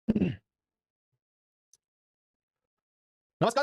नमस्कार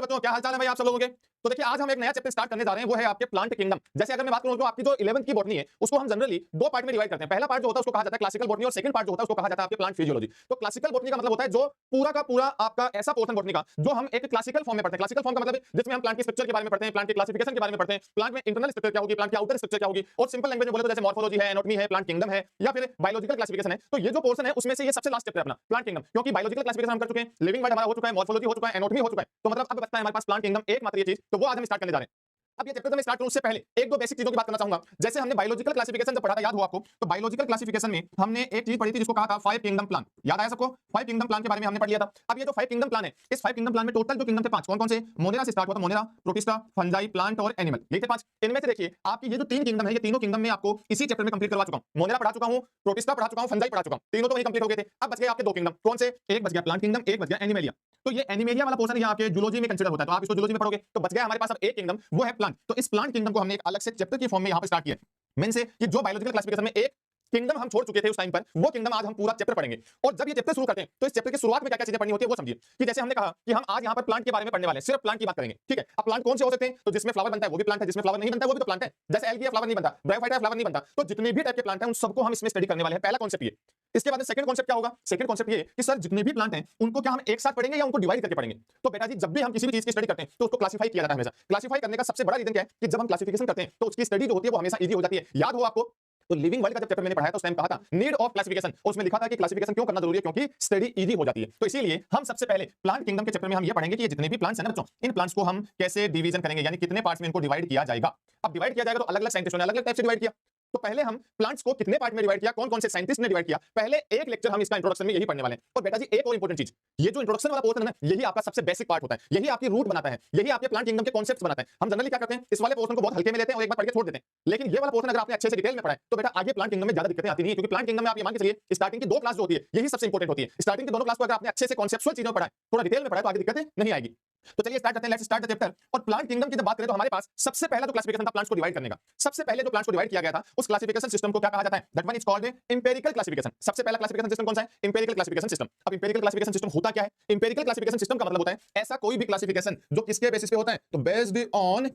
बच्चों, क्या हालचाल है भाई आप सब लोगों के। तो देखिए आज हम एक नया चैप्टर स्टार्ट करने जा रहे हैं, वो है आपके प्लांट किंगडम। जैसे अगर मैं बात करूं तो आपकी जो 11th की बॉटनी है उसको हम जनरली दो पार्ट में डिवाइड करते हैं। पहला पार्ट जो होता है उसको कहा जाता है क्लासिकल बॉटनी और सेकंड पार्ट जो होता है उसको कहा जाता है आपके प्लांट फिजियोलॉजी। तो क्लासिकल बॉटनी का मतलब होता है जो पूरा का पूरा आपका ऐसा पोर्शन बॉटनी का जो हम एक क्लासिकल फॉर्म में पढ़ते हैं। क्लासिकल फॉर्म का मतलब है जिसमें हम प्लांट के स्ट्रक्चर के बारे में पढ़ते हैं, प्लांट के क्लासिफिकेशन के बारे में पढ़ते हैं, प्लांट में इंटरनल स्ट्रक्चर क्या होगी, प्लांट की आउटर स्ट्रक्चर क्या होगी, और सिंपल लैंग्वेज में बोले तो जैसे मॉर्फोलॉजी है, एनाटॉमी है, प्लांट किंगडम है या फिर बायोलॉजिकल क्लासिफिकेशन है। तो ये जो पोर्शन है उसमें से ये सबसे लास्ट चैप्टर है अपना प्लांट किंगडम, क्योंकि बायोलॉजिकल क्लासिफिकेशन हम कर चुके हैं, लिविंग वर्ड हमारा हो चुका है, मॉर्फोलॉजी हो चुका है, एनाटॉमी हो चुका है। तो मतलब अब बचता है हमारे पास प्लांट किंगडम एकमात्र ये चीज, तो वो आज हम स्टार्ट करने जा रहे हैं। अब ये चैप्टर जब मैं स्टार्ट करूं उससे पहले एक दो बेसिक चीजों की बात करना चाहूंगा। जैसे हमने बायोलॉजिकल क्लासिफिकेशन जब पढ़ा था, याद हो आपको, तो बायोलॉजिकल क्लासिफिकेशन में हमने एक चीज पढ़ी थी जिसको कहा था फाइव किंगडम प्लान। याद आया सबको? फाइव किंगडम प्लान के बारे में हमने पढ़ लिया था। अब ये जो फाइव किंगडम प्लान है, इस फाइव किंगडम प्लान में टोटल जो किंगडम थे पांच, कौन कौन से? मोनेरा से स्टार्ट हुआ था, मोनेरा, प्रोटिस्टा, फंजाई, प्लांट और एनिमल, ये थे पांच। इनमें से देखिए आपकी ये जो तीन किंगडम है, ये तीनों किंगडम में आपको इसी चैप्टर में कंप्लीट करवा चुका हूं। मोनेरा पढ़ा चुका हूं, प्रोटिस्टा पढ़ा चुका हूं, फंजाई पढ़ा चुका हूं, तीनों तो वही कंप्लीट हो गए थे। अब बच गए आपके दो किंगडम, कौन से? एक बच गया प्लांट किंगडम, एक बच गया एनिमेलिया। तो ये एनिमेलिया वाला पोर्शन यहाँ आपके जूलॉजी में कंसीडर होता है, तो आप इसको जूलॉजी में पढ़ोगे। तो बच गया हमारे पास अब एक किंगडम, वो है प्लांट। तो इस प्लांट किंगडम को हमने एक अलग से चैप्टर की फॉर्म में यहाँ पे स्टार्ट किया है। मेन से कि जो बायोलॉजिकल क्लासिफिकेशन में एक किंगडम हम छोड़ चुके थे उस टाइम पर, वो किंगडम आज हम पूरा चैप्टर पढ़ेंगे। और जब ये चैप्टर शुरू करते हैं तो इस चैप्टर की शुरुआत में क्या क्या चीजें पढ़नी होती है वो समझिए। कि जैसे हमने कहा कि हम आज यहाँ पर प्लांट के बारे में पढ़ने वाले हैं, सिर्फ प्लांट की बात करेंगे, ठीक है। अब प्लांट कौन से हो सकते हैं? तो जिसमें फ्लावर बनता है वो भी प्लांट है, जिसमें फ्लावर नहीं बनता है वो भी तो प्लांट है। जैसे एल्गी फ्लावर नहीं बनता, ब्रायोफाइटा फ्लावर नहीं बनता। तो जितने भी टाइप के प्लांट हैं उन सबको हम इसमें स्टडी करने वाले हैं। पहला कॉन्सेप्ट ये। इसके बाद सेकंड कॉन्सेप्ट क्या होगा? सेकंड कॉन्सेप्ट ये कि सर जितने भी प्लांट हैं उनको क्या हम एक साथ पढ़ेंगे या उनको डिवाइड करके पढ़ेंगे? तो बेटा जी, जब भी हम किसी भी चीज की स्टडी करते हैं तो उसको क्लासिफाई किया जाता है हमेशा। क्लासिफाई करने का सबसे बड़ा रीजन क्या है कि जब हम क्लासिफिकेशन करते हैं तो उसकी स्टडी जो होती है वो हमेशा इजी हो जाती है। याद हो आपको? तो लिविंग वर्ल्ड का जब चैप्टर मैंने पढ़ाया था उस टाइम कहा था नीड ऑफ क्लासिफिकेशन, और उसमें लिखा था कि क्लासिफिकेशन क्यों करना जरूरी है, क्योंकि स्टडी इजी हो जाती है। तो इसीलिए हम सबसे पहले प्लांट किंगडम के चैप्टर में हम ये पढ़ेंगे कि ये जितने भी प्लांट्स हैं ना बच्चों, इन प्लांट्स को हम कैसे डिवीजन करेंगे, यानी कितने पार्ट्स में इनको डिवाइड किया जाएगा। अब डिवाइड किया जाएगा तो अलग अलग साइंटिस्टों ने अलग अलग टाइप से डिवाइड किया। तो पहले हम प्लांट्स को कितने पार्ट में डिवाइड किया, कौन कौन से साइंटिस्ट ने डिवाइड किया, पहले एक लेक्चर हम इसका इंट्रोडक्शन में यही पढ़ने वाले हैं। और बेटा जी एक और इंपॉर्टेंट चीज, ये जो इंट्रोडक्शन वाला पोर्शन है ना, यही आपका सबसे बेसिक पार्ट होता है, यही आपकी रूट बनाता है, यही आपके प्लांट किंगडम के कॉन्सेप्ट्स बनाता है। हम जनरली क्या करते हैं, इस वाले पोर्शन को बहुत हल्के में लेते हैं और एक बार पढ़ के छोड़ देते हैं। लेकिन ये वाला पोर्शन अगर आपने अच्छे से डिटेल में पढ़ा है तो बेटा आगे प्लांट किंगडम में ज्यादा दिक्कतें आती नहीं है, क्योंकि प्लांट किंगडम में आप ये मान के चलिए स्टार्टिंग की दो क्लास जो होती है यही सबसे इंपॉर्टेंट होती है। स्टार्टिंग की दोनों क्लास को अगर आपने अच्छे से कॉन्सेप्चुअल चीजों में पढ़ा है, थोड़ा डिटेल में पढ़ा है, तो आगे दिक्कतें नहीं आएगी। तो चलिए स्टार्ट करते हैं, लेट्स स्टार्ट द चैप्टर। और प्लांट किंगडम की जब बात करें तो हमारे पास सबसे पहला जो क्लासिफिकेशन था प्लांट्स को डिवाइड करने का, सबसे पहले जो प्लांट्स को डिवाइड किया गया था उस क्लासिफिकेशन सिस्टम को क्या कहा जाता है? That one is called empirical classification. सबसे पहला क्लासिफिकेशन सिस्टम कौन सा है? Empirical classification system. अब एम्पिरिकल क्लासिफिकेशन सिस्टम होता क्या है? एम्पिरिकल क्लासिफिकेशन सिस्टम का मतलब होता है ऐसा कोई भी क्लासिफिकेशन जो किसके बेसिस पे होता है? तो बेस्ड ऑन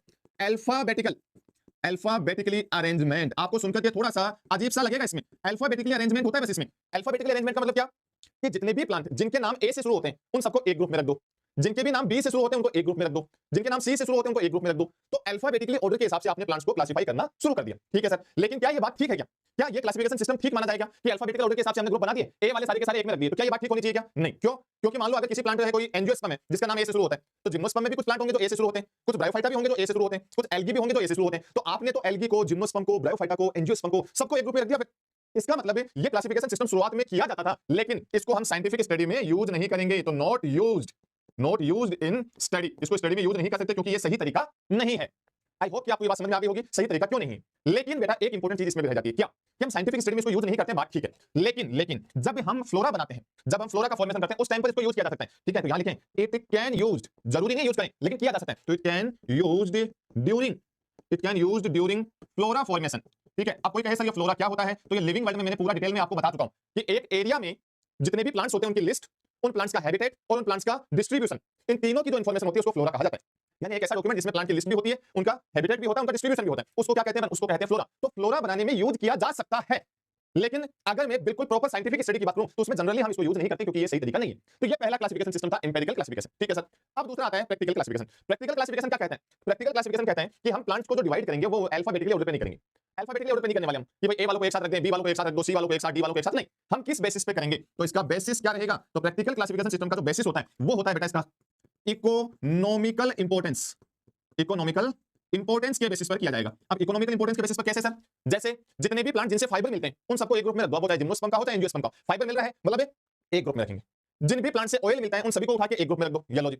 अल्फाबेटिकली अरेंजमेंट। आपको सुनकर के थोड़ा सा अजीब सा लगेगा, इसमें अल्फाबेटिकली अरेंजमेंट होता है बस। इसमें अल्फाबेटिकली अरेंजमेंट का मतलब क्या? कि जितने भी प्लांट जिनके नाम ए से शुरू होते हैं उन सबको एक ग्रुप में रख दो, जिनके भी नाम बी से शुरू होते हैं उनको एक ग्रुप में रख दो, जिनके नाम सी से शुरू होते हैं उनको एक ग्रुप में रख दो। तो अल्फाबेटिकली ऑर्डर के हिसाब से आपने प्लांट्स को क्लासिफाई करना शुरू कर दिया, ठीक है सर। लेकिन क्या ये बात ठीक है? क्या ये क्लासिफिकेशन सिस्टम ठीक माना जाएगा कि अल्फाबेटिकल ऑर्डर के हिसाब से हमने ग्रुप बना दिए, ए वाले सारे के सारे एक में रख दिए? तो क्या ये बात ठीक होनी चाहिए? क्या नहीं, क्यों? क्योंकि मान लो अगर किसी प्लांट है कोई एंजियोस्पर्म है जिसका नाम ए से शुरू होता है, तो जिम्नोस्पर्म में भी कुछ प्लांट होंगे जो ए से शुरू होते हैं, कुछ ब्रायोफाइटा भी होंगे जो ए से शुरू होते हैं, कुछ एल्गी भी होंगे जो ए से शुरू होते हैं। तो आपने तो एल्गी को, जिम्नोस्पर्म को, ब्रायोफाइटा को, एंजियोस्पर्म को सबको एक ग्रुप में रख दिया। इसका मतलब है ये क्लासिफिकेशन सिस्टम शुरुआत में किया जाता था, लेकिन इसको हम साइंटिफिक स्टडी में यूज नहीं करेंगे। तो नॉट यूज्ड इन स्टडी, इसको स्टडी में यूज नहीं कर सकते क्योंकि ये सही तरीका नहीं है। आई होप कि आपको ये बात समझ में आ गई होगी सही तरीका क्यों नहीं है। लेकिन बेटा एक इंपॉर्टेंट चीज इसमें भी रह जाती है, क्या कि हम साइंटिफिक स्टडी में इसको यूज नहीं करते, बात ठीक है। लेकिन जब हम फ्लोरा बनाते हैं, जब हम फ्लोरा का फॉर्मेशन करते हैं उस टाइम पर इसको यूज किया जा सकता है, ठीक है। तो यहां लिखें इट कैन यूज्ड, जरूरी नहीं यूज करें लेकिन किया जा सकता है। तो it can used during flora formation, ठीक है। अब कोई कहे सर ये फ्लोरा क्या होता है, तो ये लिविंग वर्ल्ड में मैंने पूरा डिटेल में आपको बता चुका हूं कि एक एरिया में जितने भी प्लांट्स होते हैं उनकी लिस्ट, उन प्लांट्स का हैबिटेट और उन प्लांट्स का डिस्ट्रीब्यूशन, इन तीनों की जो इंफॉर्मेशन होती है उसको फ्लोरा कहा जाता है। यानी एक ऐसा डॉक्यूमेंट जिसमें प्लांट की लिस्ट भी होती है, उनका हैबिटेट भी होता है, उनका डिस्ट्रीब्यूशन भी होता है, उसको क्या कहते हैं? उसको कहते हैं फ्लोरा। तो फ्लोरा बनाने में यूज किया जा सकता है, लेकिन अगर मैं बिल्कुल प्रॉपर साइंटिफिक स्टडी की बात करूं तो उसमें जनरली हम इसको यूज नहीं करते क्योंकि ये सही तरीका नहीं है। तो ये पहला क्लासिफिकेशन सिस्टम था एम्पिरिकल क्लासिफिकेशन, ठीक है सर। अब दूसरा आता है प्रैक्टिकल क्लासिफिकेशन। प्रैक्टिकल क्लासिफिकेशन क्या कहते हैं? प्रैक्टिकल क्लासिफिकेशन कहते हैं कि हम प्लांट्स को जो डिवाइड करेंगे वो अल्फाबेटिकली ऑर्डर पे नहीं करेंगे। अल्फाबेटिकली ऑर्डर पे नहीं करने वाले हम कि भाई ए वालों को एक साथ रख दें, बी वालों को एक साथ रख दो, सी वालों को एक साथ, डी वालों को एक साथ, नहीं। हम किस बेसिस पे करेंगे? तो इसका बेसिस क्या रहेगा? तो प्रैक्टिकल क्लासिफिकेशन सिस्टम का जो बेसिस होता है वो होता है बेटा इसका इकोनॉमिकल इंपॉर्टेंस। इकोनॉमिकल इंपॉर्टेंस के बेसिस पर किया जाएगा। अब इकोनॉमिकल इंपॉर्टेंस के बेसिस पर कैसे सर? जैसे जितने भी प्लांट जिनसे फाइबर मिलते हैं उन सबको एक ग्रुप में रख दो, चाहे जिम्नोस्पर्म का हो चाहे एंजियोस्पर्म का, फाइबर मिल रहा है मतलब एक ग्रुप में रखेंगे। जिन भी प्लांट से ऑयल मिलता है उन सभी को उठा के एक ग्रुप में रख दो, ये लो जी।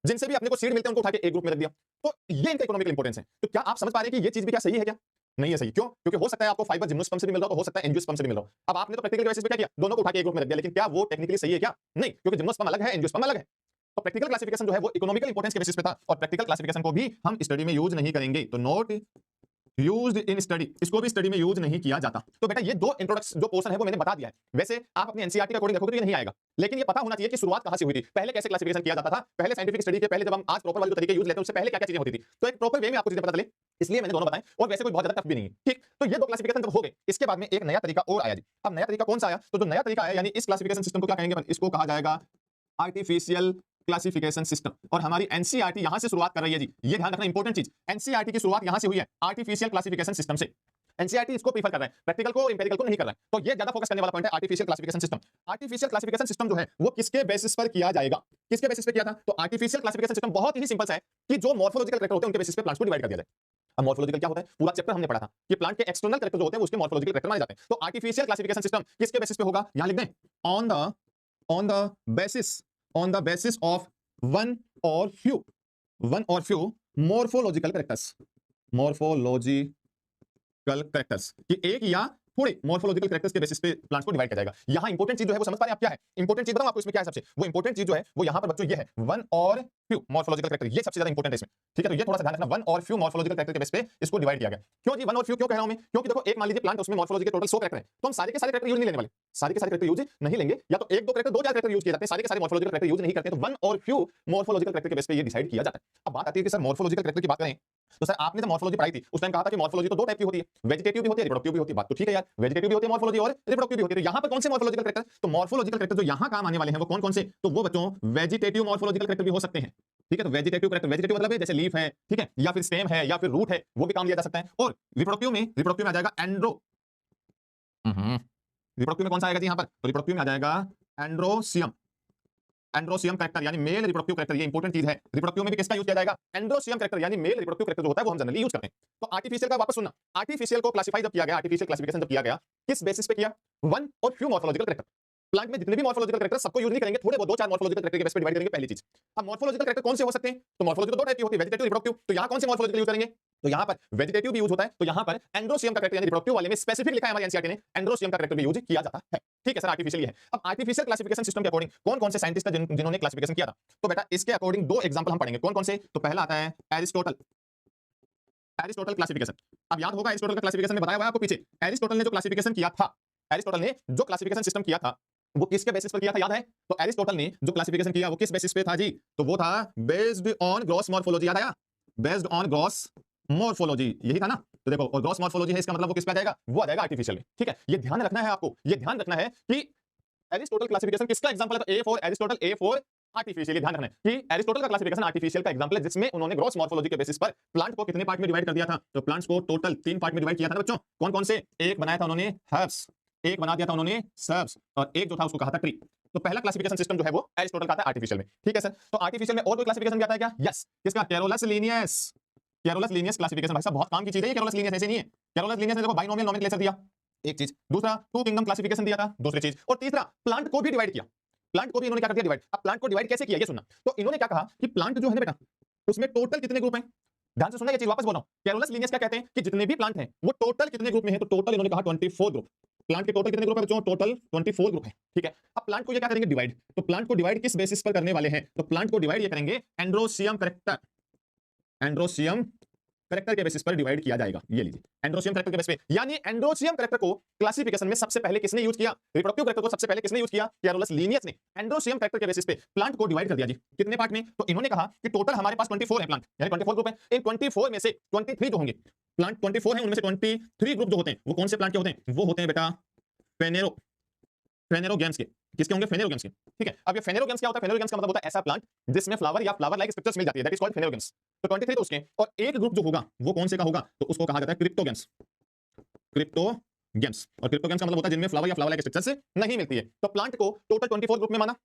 जिनसे भी अपने को सीड मिलते हैं उनको उठा के एक ग्रुप में रख दिया। तो ये इनका इकोनॉमिकल इंपॉर्टेंस है। तो क्या आप समझ पा रहे हैं कि ये चीज भी क्या सही है? क्या नहीं है सही? क्यों? क्योंकि हो सकता है आपको फाइबर जिम्नोस्पर्म से भी मिल रहा हो सकता है एंजियोस्पर्म से भी मिल रहा हो। अब आपने तो प्रैक्टिकल बेसिस पे क्या किया? दोनों को उठा के एक ग्रुप में रख दिया, लेकिन क्या वो टेक्निकली सही है? क्या नहीं, क्योंकि जिम्नोस्पर्म अलग है, एंजियोस्पर्म अलग है। तो प्रैक्टिकल क्लासिफिकेशन जो है वो इकोनॉमिकल इंपॉर्टेंस के बेसिस पे था, और प्रैक्टिकल क्लासिफिकेशन को भी हम स्टडी में यूज नहीं करेंगे। तो नॉट यूज्ड इन स्टडी, इसको भी स्टडी में यूज नहीं किया जाता। तो बेटा ये दो इंट्रोडक्शन जो पोर्शन है वो मैंने बता दिया है। वैसे आप अपनी एनसीईआरटी के अकॉर्डिंग देखोगे तो ये नहीं आएगा, लेकिन ये पता होना चाहिए कि शुरुआत कहां से हुई थी, पहले कैसे क्लासिफिकेशन किया जाता था, पहले साइंटिफिक स्टडी के पहले जब हम आज प्रॉपर वाले जो तरीके यूज लेते हैं उससे पहले क्या क्या चीजें होती थी। तो एक प्रॉपर वे में आपको चीजें पता चले, इसलिए मैंने दोनों बताए, और वैसे कोई बहुत ज्यादा टफ भी नहीं है। ठीक, तो ये दो क्लासिफिकेशन जब हो गए, इसके बाद में एक नया तरीका और आया जी। अब नया तरीका कौन सा आया? तो जो नया तरीका आया यानी इस क्लासिफिकेशन सिस्टम को क्या कहेंगे? इसको कहा जाएगा आर्टिफिशियल क्लासिफिकेशन सिस्टम। और हमारी एनसीईआरटी यहां से शुरुआत कर रही है जी, ये ध्यान रखना इंपॉर्टेंट चीज, एनसीईआरटी की शुरुआत यहां से हुई है आर्टिफिशियल क्लासिफिकेशन सिस्टम से। एनसीईआरटी इसको प्रीफर कर रहा है, प्रैक्टिकल को इंपेरिकल को नहीं कर रहा है। तो ये ज्यादा फोकस करने वाला पॉइंट है artificial classification system. Artificial classification system जो है वो किसके बेसिस पर किया जाएगा? किसके बेसिस पे किया था? तो आर्टिफिशियल क्लासिफिकेशन सिस्टम बहुत ही सिंपल सा है कि जो मॉर्फोलॉजिकल कैरेक्टर होते हैं उनके बेसिस पे प्लांट्स को डिवाइड कर दिया जाए। अब मॉर्फोलॉजिकल क्या होता है? पूरा चैप्टर हमने पढ़ा था कि प्लांट के एक्सटर्नल कैरेक्टर जो होते हैं उसके मॉर्फोलॉजिकल कैरेक्टर माने जाते हैं। तो आर्टिफिशियल क्लासिफिकेशन सिस्टम किसके बेसिस पे होगा? यहां लिख दें, on the basis of one और फ्यू मॉर्फोलॉजिकल कैरेक्टर्स कि एक या थोड़े मॉर्फोलॉजिकल कैरेक्टर्स के बेसिस पे प्लांट्स को डिवाइड किया जाएगा। यहां इंपॉर्टेंट चीज जो है वो समझ पा रहे हैं आप क्या है? इंपॉर्टेंट चीज बताऊं आपको इसमें क्या है सबसे? वो इंपॉर्टेंट चीज जो है वो यहां पर बच्चों ये है, वन और फ्यू मॉर्फोलॉजिकल कैरेक्टर, ये सबसे ज्यादा इंपॉर्टेंट है इसमें। ठीक है, तो ये थोड़ा सा ध्यान रखना, वन और फ्यू मॉर्फोलॉजिकल कैरेक्टर के बेस पे इसको डिवाइड किया गया। क्यों जी वन और फ्यू क्यों कह रहा हूं मैं? क्योंकि देखो एक मान लीजिए प्लांट उसमें मॉर्फोलॉजी के टोटल 100 कैरेक्टर है, तो हम सारे के सारे कैरेक्टर यूज नहीं लेने वाले, सारे के सारे कैरेक्टर यूज नहीं लेंगे, या तो एक दो कैरेक्टर, दो चार कैरेक्टर यूज किए जाते हैं, सारे के सारे मॉर्फोलॉजिकल कैरेक्टर यूज नहीं करते। तो वन और फ्यू मॉर्फोलॉजिकल कैरेक्टर के बेस पे ये डिसाइड किया जाता है। अब बात आती है कि सर मॉर्फोलॉजिकल कैरेक्टर की बात करें तो सर आपने जब मॉर्फोलॉजी पढ़ाई थी उस टाइम कहा था कि मॉर्फोलॉजी तो दो टाइप की होती है, वेजिटेटिव भी होती है, रिप्रोडक्टिव भी होती है। बात तो ठीक है यार, वेजिटेटिव भी होती है मॉर्फोलॉजी और रिप्रोडक्टिव भी होती है। तो यहां पर कौन से मॉर्फोलॉजिकल कैरेक्टर? तो मॉर्फोलॉजिकल कैरेक्टर जो यहां काम आने वाले हैं वो कौन कौन से? तो वो बच्चों वेजिटेटिव मॉर्फोलॉजिकल कैरेक्टर भी हो सकते हैं। ठीक है, तो वेजिटेटिव कैरेक्टर, वेजिटेटिव मतलब है जैसे लीफ है, ठीक है, या फिर स्टेम है या फिर रूट है, वो भी काम लिया जा सकता है। और रिप्रोडक्टिव में आ जाएगा एंड्रो, रिप्रोडक्टिव में कौन सा आएगा जी यहां पर? तो रिप्रोडक्टिव में आ जाएगा एंड्रोसियम कैरेक्टर यानी मेल रिप्रोडक्टिव कैरेक्टर। ये इंपॉर्टेंट चीज है, रिप्रोडक्टिव में भी किसका यूज किया जाएगा? एंड्रोसियम कैरेक्टर यानी मेल रिप्रोडक्टिव कैरेक्टर जो होता है वो हम जनरली यूज करते हैं। तो आर्टिफिशियल का वापस सुनना, आर्टिफिशियल को क्लासिफाई जब किया गया, आर्टिफिशियल क्लासिफिकेशन जब किया गया, किस बेसिस पे किया? वन और फ्यू मॉर्फोलॉजिकल कैरेक्टर। प्लांट में जितने भी मॉर्फोलॉजिकल कैरेक्टर सबको यूज नहीं करेंगे, थोड़े बहुत दो चार मॉर्फोलॉजिकल कैरेक्टर के बेस पे डिवाइड करेंगे, पहली चीज। अब मॉर्फोलॉजिकल कैरेक्टर कौन से हो सकते हैं? तो मॉर्फोलॉजी तो दो टाइप की होती है, वेजिटेटिव रिप्रोडक्टिव। तो यहां कौन से मॉर्फोलॉजिकल यूज करेंगे? तो यहां पर वेजिटेटिव भी यूज होता है, तो यहां पर एंड्रोसियम का कैरेक्टर यानी रिप्रोडक्टिव वाले में स्पेसिफिक लिखा है हमारी एनसीईआरटी ने, एंड्रोसियम का कैरेक्टर भी यूज किया जाता है। ठीक है सर, आर्टिफिशियल है। अब आर्टिफिशियल क्लासिफिकेशन सिस्टम के अकॉर्डिंग कौन कौन से साइंटिस्ट हैं जिन्होंने क्लासिफिकेशन किया था? तो बेटा इसके अकॉर्डिंग दो एग्जांपल हम पढ़ेंगे, कौन कौन से? तो पहला आता है एरिस्टोटल क्लासिफिकेशन। अब याद होगा एरिस्टोटल का क्लासिफिकेशन में बताया हुआ है आपको पीछे, एरिस्टोटल ने जो क्लासिफिकेशन किया था, एरिस्टोटल ने जो क्लासिफिकेशन सिस्टम किया था वो किसके बेसिस पर किया था याद है? तो एरिस्टोटल ने जो क्लासिफिकेशन किया वो किस बेसिस पे था जी? तो वो था बेस्ड ऑन ग्रॉस मॉर्फोलॉजी। याद आया? बेस्ड ऑन ग्रॉस मॉर्फोलॉजी, यही था ना? तो देखो, और ग्रॉस मॉर्फोलॉजी है, इसका मतलब वो किस पे आ जाएगा? वो आ जाएगा आर्टिफिशियल में। ठीक है, ये ध्यान रखना है आपको, ये ध्यान रखना है कि एरिस्टोटल क्लासिफिकेशन किसका एग्जांपल है? तो A for Aristotle, A for artificial. ध्यान रखना है कि एरिस्टोटल का क्लासिफिकेशन आर्टिफिशियल का एग्जांपल है, जिसमें उन्होंने ग्रॉस मॉर्फोलॉजी के बेसिस पर प्लांट को कितने पार्ट में डिवाइड कर दिया था? तो प्लांट्स को टोटल 3 पार्ट में डिवाइड किया था ना बच्चों। कौन कौन से? एक बनाया था उन्होंने हर्ब्स, एक बना दिया था उन्होंने सर्ब्स, और एक जो था उसको कहा था ट्री। तो पहला क्लासिफिकेशन सिस्टम जो है वो एरिस्टोटल का था आर्टिफिशियल में। ठीक है सर, तो आर्टिफिशियल में और कोई क्लासिफिकेशन भी आता है क्या? यस, किसका? Carolus Linnaeus classification. भाई साहब बहुत काम की चीज है ये कैरोलस लीनियस, ऐसे नहीं है। कैरोलस लीनियस ने देखो बाइनोमियल नोमेनक्लेचर दिया, एक चीज। दूसरा टू किंगडम क्लासिफिकेशन दिया था, दूसरी चीज। और तीसरा प्लांट को भी डिवाइड किया, प्लांट को भी इन्होंने क्या कर दिया? डिवाइड। अब प्लांट को डिवाइड कैसे किया ये सुनना। तो इन्होंने क्या कहा कि प्लांट जो है ना बेटा, उसमें टोटल कितने ग्रुप हैं? ध्यान से सुनना ये चीज, वापस बोल रहा हूं। कैरोलस लीनियस क्या कहते हैं कि जितने भी प्लांट हैं वो टोटल कितने ग्रुप में है? तो टोटल इन्होंने कहा 24 ग्रुप। प्लांट के टोटल कितने ग्रुप है बच्चों? टोटल 24 ग्रुप है। ठीक है, अब प्लांट को ये क्या करेंगे? डिवाइड। तो प्लांट को डिवाइड किस बेसिस पर करने वाले हैं? तो प्लांट को डिवाइड ये करेंगे एंड्रोसियम कैरेक्टर के बेसिस पर डिवाइड किया जाएगा। ये लीजिए, एंड्रोसियम कैरेक्टर के बेसिस पे। यानी एंड्रोसियम कैरेक्टर को क्लासिफिकेशन में सबसे पहले किसने यूज किया? रिप्रोडक्टिव कैरेक्टर को सबसे पहले किसने यूज किया? कैरोलस लीनियस ने। एंड्रोसियम कैरेक्टर के बेसिस पे प्लांट को डिवाइड कर दिया जी। कितने पार्ट में? तो इन्होंने कहा कि टोटल हमारे पास 24 है प्लांट, यानी 24 ग्रुप है। इन 24 में से 23 जो होंगे, प्लांट 24 है, उनमें से 23 ग्रुप जो होते हैं वो कौन से प्लांट के होते हैं? वो होते हैं बेटा फेनेरोगेम्स के। किसके होंगे? फेनेरोगेम्स के। ठीक है, अब ये फेनेरोगेम्स क्या होता है? फेनेरोगेम्स का मतलब होता है ऐसा प्लांट जिसमें फ्लावर या फ्लावर लाइक स्ट्रक्चर्स मिल जाती है, दैट इज कॉल्ड फेनेरोगेम्स। तो 23 तो उसके, और एक ग्रुप जो होगा वो कौन से का होगा? तो उसको कहा जाता है क्रिप्टोगेम्स। और क्रिप्टोगेम्स का मतलब होता है जिनमें फ्लावर या फ्लावर लाइक स्ट्रक्चर्स नहीं मिलती है। तो प्लांट को टोटल 24 ग्रुप में माना,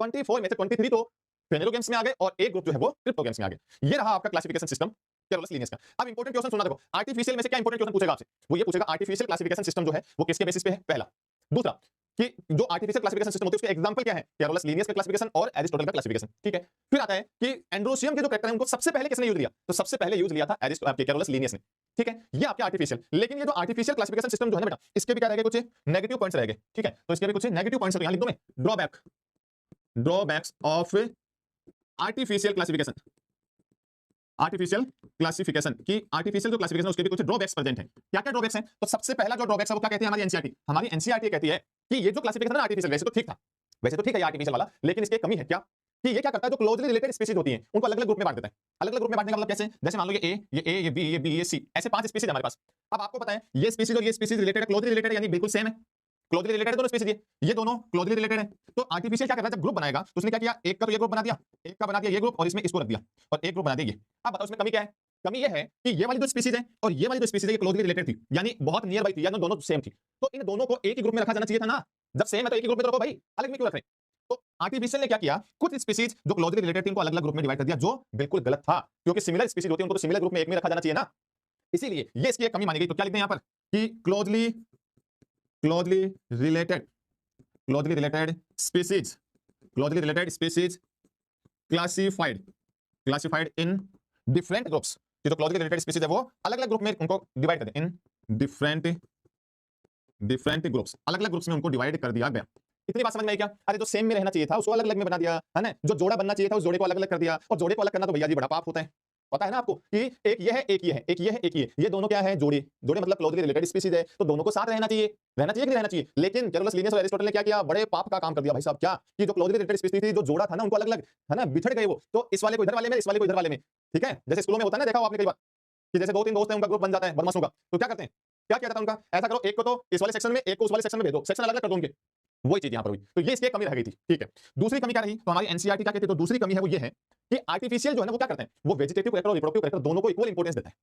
24 में से 23 तो फेनेरोगेम्स में आ गए और एक ग्रुप जो है वो क्रिप्टोगेम्स में आ गए। ये रहा आपका क्लासिफिकेशन सिस्टम कैरोलस लीनियस का। अब इंपॉर्टेंट क्वेश्चन सुनना, देखो आर्टिफिशियल में से क्या इंपॉर्टेंट क्वेश्चन पूछेगा आपसे? वो ये पूछेगा आर्टिफिशियल क्लासिफिकेशन सिस्टम जो है वो किसके बेसिस पे है? पहला। दूसरा कि जो आर्टिफिशियल क्लासिफिकेशन सिस्टम होती है उसके एग्जांपल क्या है? कैरोलस लीनियस का क्लासिफिकेशन और एरिस्टोटल का क्लासिफिकेशन। ठीक है, फिर आता है कि एंड्रोसियम के जो कैरेक्टर हैं उनको सबसे पहले किसने यूज लिया? तो सबसे पहले यूज लिया था कैरोलस लीनियस ने। ठीक है, ये आपके आर्टिफिशियल। लेकिन ये जो आर्टिफिशियल क्लासिफिकेशन सिस्टम जो है ना बेटा, इसके भी क्या रहेगा? कुछ नेगेटिव पॉइंट्स रहेंगे। ठीक है, तो इसके भी कुछ नेगेटिव पॉइंट्स यहां लिख दूं मैं, drawbacks of artificial classification. Artificial classification की आर्टिफिशियल जो क्लासिफिकेशन उसके भी कुछ ड्रॉबैक्स प्रेजेंट है। क्या क्या ड्रॉबैक्स हैं? तो सबसे पहला जो ड्रॉबैक्स है वो क्या कहती है हमारी एनसीईआरटी कहती है कि ये जो क्लासिफिकेशन है आर्टिफिशियल, वैसे तो ठीक था, वैसे तो ठीक है ये आर्टिफिशियल वाला, लेकिन इसकी एक कमी है क्या कि ये क्या करता है जो क्लोजली रिलेटेड स्पीशीज होती हैं उनको अलग अलग ग्रुप में बांट देता है। अलग अलग ग्रुप में बांटने का मतलब कैसे? जैसे मान लो ये बी, ये बी, ये सी, ऐसे 5 स्पीशीज हमारे पास। अब आपको पता है ये स्पीशीज और ये स्पीशीज रिलेटेड है, क्लोजली रिलेटेड यानी बिल्कुल सेम है, क्लोजली रिलेटेड है दोनों स्पीशीज, ये दोनों क्लोजली रिलेटेड है। तो आर्टिफिशियल क्या कर रहा है जब ग्रुप बनाएगा तो उसने क्या किया, एक का तो ये ग्रुप बना दिया, एक का बना दिया ये ग्रुप और इसमें इसको रख दिया और एक ग्रुप बना दिया ये। अब बताओ इसमें कमी क्या है? कमी ये है कि ये वाली जो स्पीशीज है और ये वाली जो स्पीशीज है ये क्लोजली रिलेटेड थी, यानी बहुत नियर बाई थी, यानी दोनों सेम थी। तो इन दोनों को एक ही ग्रुप में रखा जाना चाहिए था ना, जब सेम है तो एक ही ग्रुप में तो रखो भाई, अलग में क्यों रख रहे हैं? तो आर्टिफिशियल ने क्या किया, कुछ स्पीशीज जो क्लोजली रिलेटेड थी उनको अलग अलग ग्रुप में डिवाइड कर दिया, जो बिल्कुल गलत था, क्योंकि सिमिलर स्पीशीज होती है उनको तो सिमिलर ग्रुप में एक में रखा जाना चाहिए ना, इसीलिए ये इसकी एक कमी मानी गई। तो क्या लिखते हैं यहां पर कि closely related species classified in different groups, जो क्लोजली रिलेटेड स्पीशीज है वो अलग अलग ग्रुप में उनको डिवाइड कर दें, इन डिफरेंट ग्रुप्स, अलग अलग ग्रुप्स में उनको डिवाइड कर दिया गया। इतनी बात समझ में आई क्या? अरे जो सेम में रहना चाहिए था उसको अलग अलग में बना दिया है ना, जो जोड़ा बनना चाहिए था उस जोड़े को अलग अलग कर दिया, और जोड़े को अलग करना तो भैया जी बड़ा पाप होता है, पता है ना आपको कि एक ये है एक ये है एक ये है एक ये दोनों क्या है, जोड़े। जोड़े मतलब क्लोजली रिलेटेड स्पीशीज है तो दोनों को साथ रहना चाहिए कि नहीं रहना चाहिए। लेकिन कैरोलस लिनियस और एरिस्टोटल ने क्या किया, बड़े पाप का काम कर दिया भाई साहब। क्या कि जो क्लोजली रिलेटेड स्पीशीज थी, जो जोड़ा था ना, उनको अलग अलग है ना बिछड़ गए वो, तो इस वाले को इधर वाले में, इस वाले को इधर वाले में, ठीक है। जैसे स्कूलों में होता है ना, देखा हो आपने कई बार कि जैसे 2-3 दोस्त हैं, उनका ग्रुप बन जाता है बदमाशों का, तो क्या करते हैं, क्या किया जाता है उनका, ऐसा करो एक को तो इस वाले सेक्शन में, एक को उस वाले सेक्शन में भेजो, सेक्शन अलग अलग कर दो उनके, वही चीज यहां पर हुई। तो ये इसकी कमी रह गई थी, ठीक है। दूसरी कमी क्या रही, तो हमारी एनसीईआरटी क्या कहती है, तो दूसरी कमी है वो ये है कि आर्टिफिशियल जो है ना वो क्या करते हैं, वो वेजिटेटिव कैरेक्टर और रिप्रोडक्टिव कैरेक्टर दोनों को इक्वल इंपॉर्टेंस देता है।